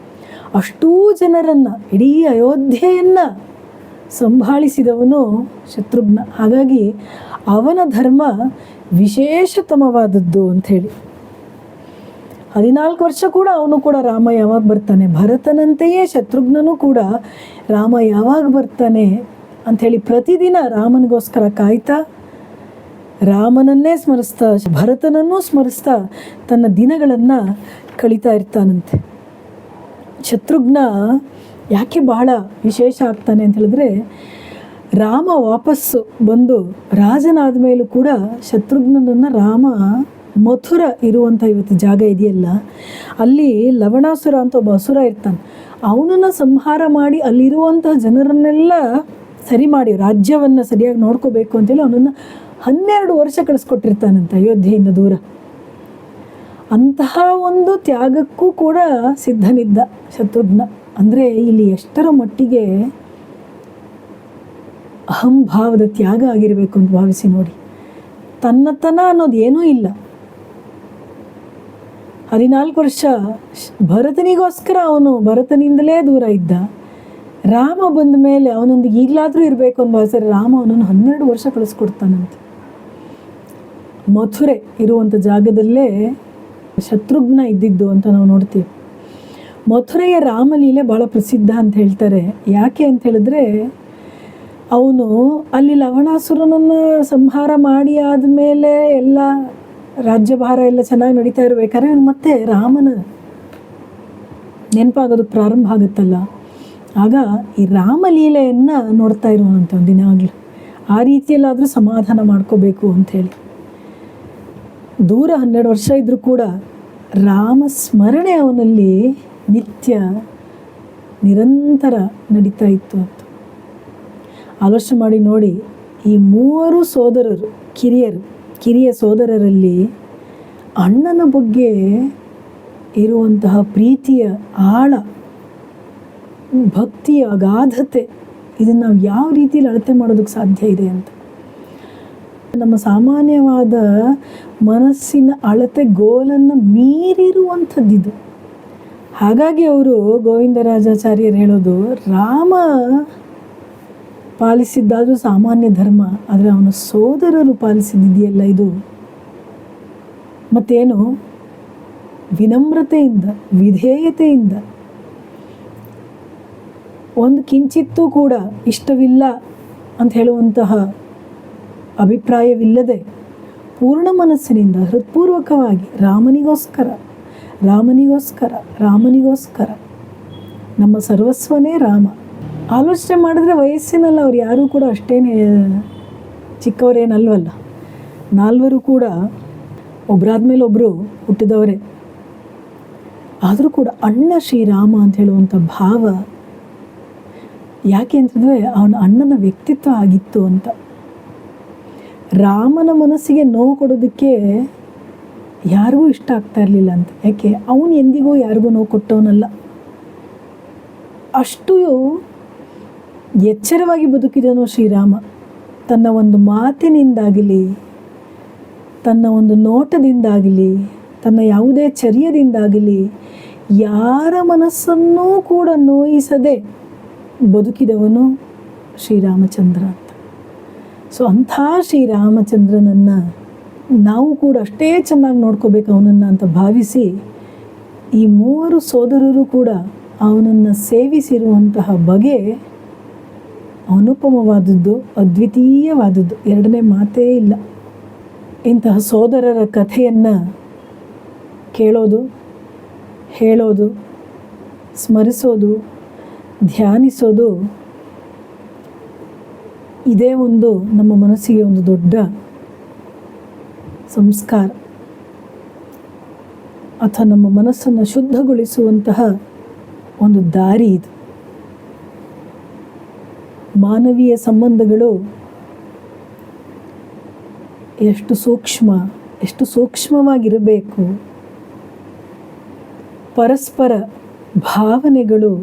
ಅಷ್ಟೂ ಜನರನ್ನು, ಇಡೀ ಅಯೋಧ್ಯೆಯನ್ನು ಸಂಭಾಳಿಸಿದವನು ಶತ್ರುಘ್ನ. ಹಾಗಾಗಿ ಅವನ ಧರ್ಮ ವಿಶೇಷತಮವಾದದ್ದು ಅಂಥೇಳಿ 14 ವರ್ಷ ಕೂಡ ಅವನು ಕೂಡ ರಾಮ ಯಾವಾಗ ಬರ್ತಾನೆ, ಭರತನಂತೆಯೇ ಶತ್ರುಘ್ನನೂ ಕೂಡ ರಾಮ ಯಾವಾಗ ಬರ್ತಾನೆ ಅಂಥೇಳಿ ಪ್ರತಿದಿನ ರಾಮನಿಗೋಸ್ಕರ ಕಾಯ್ತಾ, ರಾಮನನ್ನೇ ಸ್ಮರಿಸ್ತಾ, ಭರತನನ್ನೂ ಸ್ಮರಿಸ್ತಾ ತನ್ನ ದಿನಗಳನ್ನು ಕಳೀತಾ ಇರ್ತಾನಂತೆ. ಶತ್ರುಘ್ನ ಯಾಕೆ ಬಹಳ ವಿಶೇಷ ಆಗ್ತಾನೆ ಅಂತ ಹೇಳಿದ್ರೆ, ರಾಮ ವಾಪಸ್ಸು ಬಂದು ರಾಜನಾದ ಮೇಲೂ ಕೂಡ ಶತ್ರುಘ್ನನನ್ನು ರಾಮ ಮಥುರ ಇರುವಂಥ ಇವತ್ತು ಜಾಗ ಇದೆಯಲ್ಲ, ಅಲ್ಲಿ ಲವಣಾಸುರ ಅಂತ ಒಬ್ಬ ಅಸುರ ಇರ್ತಾನೆ. ಅವನನ್ನು ಸಂಹಾರ ಮಾಡಿ ಅಲ್ಲಿರುವಂತಹ ಜನರನ್ನೆಲ್ಲ ಸರಿ ಮಾಡಿ ರಾಜ್ಯವನ್ನು ಸರಿಯಾಗಿ ನೋಡ್ಕೋಬೇಕು ಅಂತೇಳಿ ಅವನನ್ನು 12 ವರ್ಷ ಕಳಿಸ್ಕೊಟ್ಟಿರ್ತಾನಂತೆ ಅಯೋಧ್ಯೆಯಿಂದ ದೂರ. ಅಂತಹ ಒಂದು ತ್ಯಾಗಕ್ಕೂ ಕೂಡ ಸಿದ್ಧನಿದ್ದ ಶತ್ರುಘ್ನ. ಅಂದರೆ ಇಲ್ಲಿ ಎಷ್ಟರ ಮಟ್ಟಿಗೆ ಅಹಂಭಾವದ ತ್ಯಾಗ ಆಗಿರಬೇಕು ಅಂತ ಭಾವಿಸಿ ನೋಡಿ. ತನ್ನತನ ಅನ್ನೋದು ಏನೂ ಇಲ್ಲ. 14 ವರ್ಷ ಭರತನಿಗೋಸ್ಕರ ಅವನು ಭರತನಿಂದಲೇ ದೂರ ಇದ್ದ. ರಾಮ ಬಂದ ಮೇಲೆ ಅವನೊಂದಿಗೆ ಈಗಲಾದರೂ ಇರಬೇಕು ಅಂತ ಭಾವಿಸಿದ್ರೆ ರಾಮ ಅವನನ್ನು 12 ವರ್ಷ ಕಳಿಸ್ಕೊಡ್ತಾನಂತೆ. ಮಥುರೆ ಇರುವಂಥ ಜಾಗದಲ್ಲೇ ಶತ್ರುಘ್ನ ಇದ್ದಿದ್ದು ಅಂತ ನಾವು ನೋಡ್ತೀವಿ. ಮಥುರೆಯ ರಾಮಲೀಲೆ ಭಾಳ ಪ್ರಸಿದ್ಧ ಅಂತ ಹೇಳ್ತಾರೆ. ಯಾಕೆ ಅಂತ ಹೇಳಿದ್ರೆ, ಅವನು ಅಲ್ಲಿ ಲವಣಾಸುರನನ್ನು ಸಂಹಾರ ಮಾಡಿ ಆದಮೇಲೆ ಎಲ್ಲ ರಾಜ್ಯಭಾರ ಎಲ್ಲ ಚೆನ್ನಾಗಿ ನಡೀತಾ ಇರಬೇಕಾದ್ರೆ ಅವನು ಮತ್ತೆ ರಾಮನ ನೆನಪಾಗೋದಕ್ಕೆ ಪ್ರಾರಂಭ ಆಗುತ್ತಲ್ಲ, ಆಗ ಈ ರಾಮಲೀಲೆಯನ್ನು ನೋಡ್ತಾ ಇರುವಂಥ ದಿನಾಗಲೂ ಆ ರೀತಿಯಲ್ಲಾದರೂ ಸಮಾಧಾನ ಮಾಡ್ಕೋಬೇಕು ಅಂಥೇಳಿ ದೂರ 12 ವರ್ಷ ಇದ್ದರೂ ಕೂಡ ರಾಮ ಸ್ಮರಣೆ ಅವನಲ್ಲಿ ನಿತ್ಯ ನಿರಂತರ ನಡೀತಾ ಇತ್ತು ಅಂತ. ಆಲೋಚನೆ ಮಾಡಿ ನೋಡಿ, ಈ ಮೂವರು ಸೋದರರು, ಕಿರಿಯ ಸೋದರರಲ್ಲಿ ಅಣ್ಣನ ಬಗ್ಗೆ ಇರುವಂತಹ ಪ್ರೀತಿಯ ಆಳ, ಭಕ್ತಿಯ ಅಗಾಧತೆ, ಇದನ್ನು ನಾವು ಯಾವ ರೀತಿಯಲ್ಲಿ ಅಳತೆ ಮಾಡೋದಕ್ಕೆ ಸಾಧ್ಯ ಇದೆ ಅಂತ. ನಮ್ಮ ಸಾಮಾನ್ಯವಾದ ಮನಸ್ಸಿನ ಅಳತೆ ಗೋಲನ್ನು ಮೀರಿರುವಂಥದ್ದಿದು. ಹಾಗಾಗಿ ಅವರು ಗೋವಿಂದರಾಜಾಚಾರ್ಯರು ಹೇಳೋದು, ರಾಮ ಪಾಲಿಸಿದ್ದಾದರೂ ಸಾಮಾನ್ಯ ಧರ್ಮ, ಆದರೆ ಅವನ ಸೋದರರು ಪಾಲಿಸಿದ್ದಿದೆಯಲ್ಲ ಇದು ಮತ್ತೇನು, ವಿನಮ್ರತೆಯಿಂದ, ವಿಧೇಯತೆಯಿಂದ, ಒಂದು ಕಿಂಚಿತ್ತೂ ಕೂಡ ಇಷ್ಟವಿಲ್ಲ ಅಂತ ಹೇಳುವಂತಹ ಅಭಿಪ್ರಾಯವಿಲ್ಲದೆ ಪೂರ್ಣ ಮನಸ್ಸಿನಿಂದ ಹೃತ್ಪೂರ್ವಕವಾಗಿ ರಾಮನಿಗೋಸ್ಕರ ನಮ್ಮ ಸರ್ವಸ್ವನೇ ರಾಮ. ಆಲೋಚನೆ ಮಾಡಿದ್ರೆ ವಯಸ್ಸಿನಲ್ಲ ಅವ್ರು ಯಾರೂ ಕೂಡ ಅಷ್ಟೇನೇ ಚಿಕ್ಕವರೇನಲ್ವಲ್ಲ. ನಾಲ್ವರು ಕೂಡ ಒಬ್ಬರಾದ್ಮೇಲೆ ಒಬ್ಬರು ಹುಟ್ಟಿದವರೇ. ಆದರೂ ಕೂಡ ಅಣ್ಣ ಶ್ರೀರಾಮ ಅಂತ ಹೇಳುವಂಥ ಭಾವ ಯಾಕೆ ಅಂತಂದರೆ ಅವನ ಅಣ್ಣನ ವ್ಯಕ್ತಿತ್ವ ಆಗಿತ್ತು ಅಂತ. ರಾಮನ ಮನಸ್ಸಿಗೆ ನೋವು ಕೊಡೋದಕ್ಕೆ ಯಾರಿಗೂ ಇಷ್ಟ ಆಗ್ತಾ ಇರಲಿಲ್ಲ ಅಂತ. ಯಾಕೆ, ಅವನು ಎಂದಿಗೂ ಯಾರಿಗೂ ನೋವು ಕೊಟ್ಟವನಲ್ಲ. ಅಷ್ಟು ಎಚ್ಚರವಾಗಿ ಬದುಕಿದನು ಶ್ರೀರಾಮ. ತನ್ನ ಒಂದು ಮಾತಿನಿಂದಾಗಲಿ, ತನ್ನ ಒಂದು ನೋಟದಿಂದಾಗಲಿ, ತನ್ನ ಯಾವುದೇ ಚರ್ಯದಿಂದಾಗಲಿ ಯಾರ ಮನಸ್ಸನ್ನೂ ಕೂಡ ನೋಯಿಸದೆ ಬದುಕಿದವನು ಶ್ರೀರಾಮಚಂದ್ರ ಅಂತ. ಸೊ ಅಂಥ ಶ್ರೀರಾಮಚಂದ್ರನನ್ನು ನಾವು ಕೂಡ ಅಷ್ಟೇ ಚೆನ್ನಾಗಿ ನೋಡ್ಕೋಬೇಕು ಅವನನ್ನು ಅಂತ ಭಾವಿಸಿ, ಈ ಮೂವರು ಸೋದರರು ಕೂಡ ಅವನನ್ನು ಸೇವಿಸಿರುವಂತಹ ಬಗೆ ಅನುಪಮವಾದದ್ದು, ಅದ್ವಿತೀಯವಾದದ್ದು, ಎರಡನೇ ಮಾತೇ ಇಲ್ಲ. ಇಂತಹ ಸೋದರರ ಕಥೆಯನ್ನು ಕೇಳೋದು, ಹೇಳೋದು, ಸ್ಮರಿಸೋದು, ಧ್ಯಾನಿಸೋದು, ಇದೇ ಒಂದು ನಮ್ಮ ಮನಸ್ಸಿಗೆ ಒಂದು ದೊಡ್ಡ ಸಂಸ್ಕಾರ, ಅಥವಾ ನಮ್ಮ ಮನಸ್ಸನ್ನು ಶುದ್ಧಗೊಳಿಸುವಂತಹ ಒಂದು ದಾರಿ ಇದು. ಮಾನವೀಯ ಸಂಬಂಧಗಳು ಎಷ್ಟು ಸೂಕ್ಷ್ಮವಾಗಿರಬೇಕು, ಪರಸ್ಪರ ಭಾವನೆಗಳು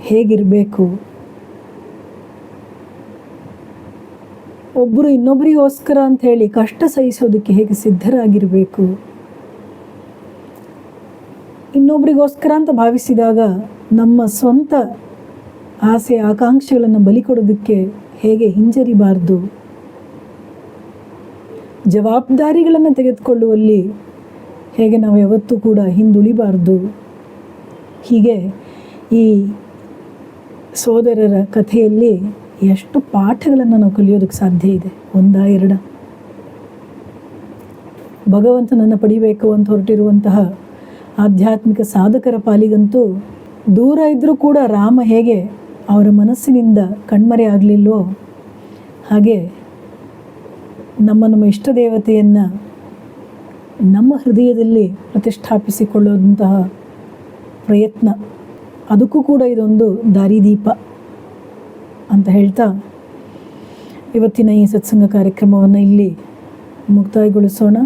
ಹೇಗಿರಬೇಕು, ಒಬ್ಬರು ಇನ್ನೊಬ್ಬರಿಗೋಸ್ಕರ ಅಂಥೇಳಿ ಕಷ್ಟ ಸಹಿಸೋದಕ್ಕೆ ಹೇಗೆ ಸಿದ್ಧರಾಗಿರಬೇಕು, ಇನ್ನೊಬ್ಬರಿಗೋಸ್ಕರ ಅಂತ ಭಾವಿಸಿದಾಗ ನಮ್ಮ ಸ್ವಂತ ಆಸೆ ಆಕಾಂಕ್ಷೆಗಳನ್ನು ಬಲಿ ಕೊಡೋದಕ್ಕೆ ಹೇಗೆ ಹಿಂಜರಿಬಾರ್ದು, ಜವಾಬ್ದಾರಿಗಳನ್ನು ತೆಗೆದುಕೊಳ್ಳುವಲ್ಲಿ ಹೇಗೆ ನಾವು ಯಾವತ್ತೂ ಕೂಡ ಹಿಂದುಳಿಬಾರ್ದು. ಹೀಗೆ ಈ ಸೋದರರ ಕಥೆಯಲ್ಲಿ ಎಷ್ಟು ಪಾಠಗಳನ್ನು ನಾವು ಕಲಿಯೋದಕ್ಕೆ ಸಾಧ್ಯ ಇದೆ. ಒಂದ ಎರಡ, ಭಗವಂತನನ್ನು ಪಡಿಬೇಕು ಅಂತ ಹೊರಟಿರುವಂತಹ ಆಧ್ಯಾತ್ಮಿಕ ಸಾಧಕರ ಪಾಲಿಗಂತೂ ದೂರ ಇದ್ದರೂ ಕೂಡ ರಾಮ ಹೇಗೆ ಅವರ ಮನಸ್ಸಿನಿಂದ ಕಣ್ಮರೆ ಆಗಲಿಲ್ವೋ, ಹಾಗೆ ನಮ್ಮ ಇಷ್ಟ ದೇವತೆಯನ್ನು ನಮ್ಮ ಹೃದಯದಲ್ಲಿ ಪ್ರತಿಷ್ಠಾಪಿಸಿಕೊಳ್ಳುವಂತಹ ಪ್ರಯತ್ನ, ಅದಕ್ಕೂ ಕೂಡ ಇದೊಂದು ದಾರಿದೀಪ ಅಂತ ಹೇಳ್ತಾ ಇವತ್ತಿನ ಈ ಸತ್ಸಂಗ ಕಾರ್ಯಕ್ರಮವನ್ನು ಇಲ್ಲಿ ಮುಕ್ತಾಯಗೊಳಿಸೋಣ.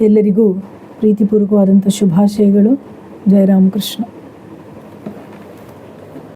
ಎಲ್ಲರಿಗೂ ಪ್ರೀತಿಪೂರ್ವಕವಾದಂಥ ಶುಭಾಶಯಗಳು. ಜಯ ರಾಮಕೃಷ್ಣ.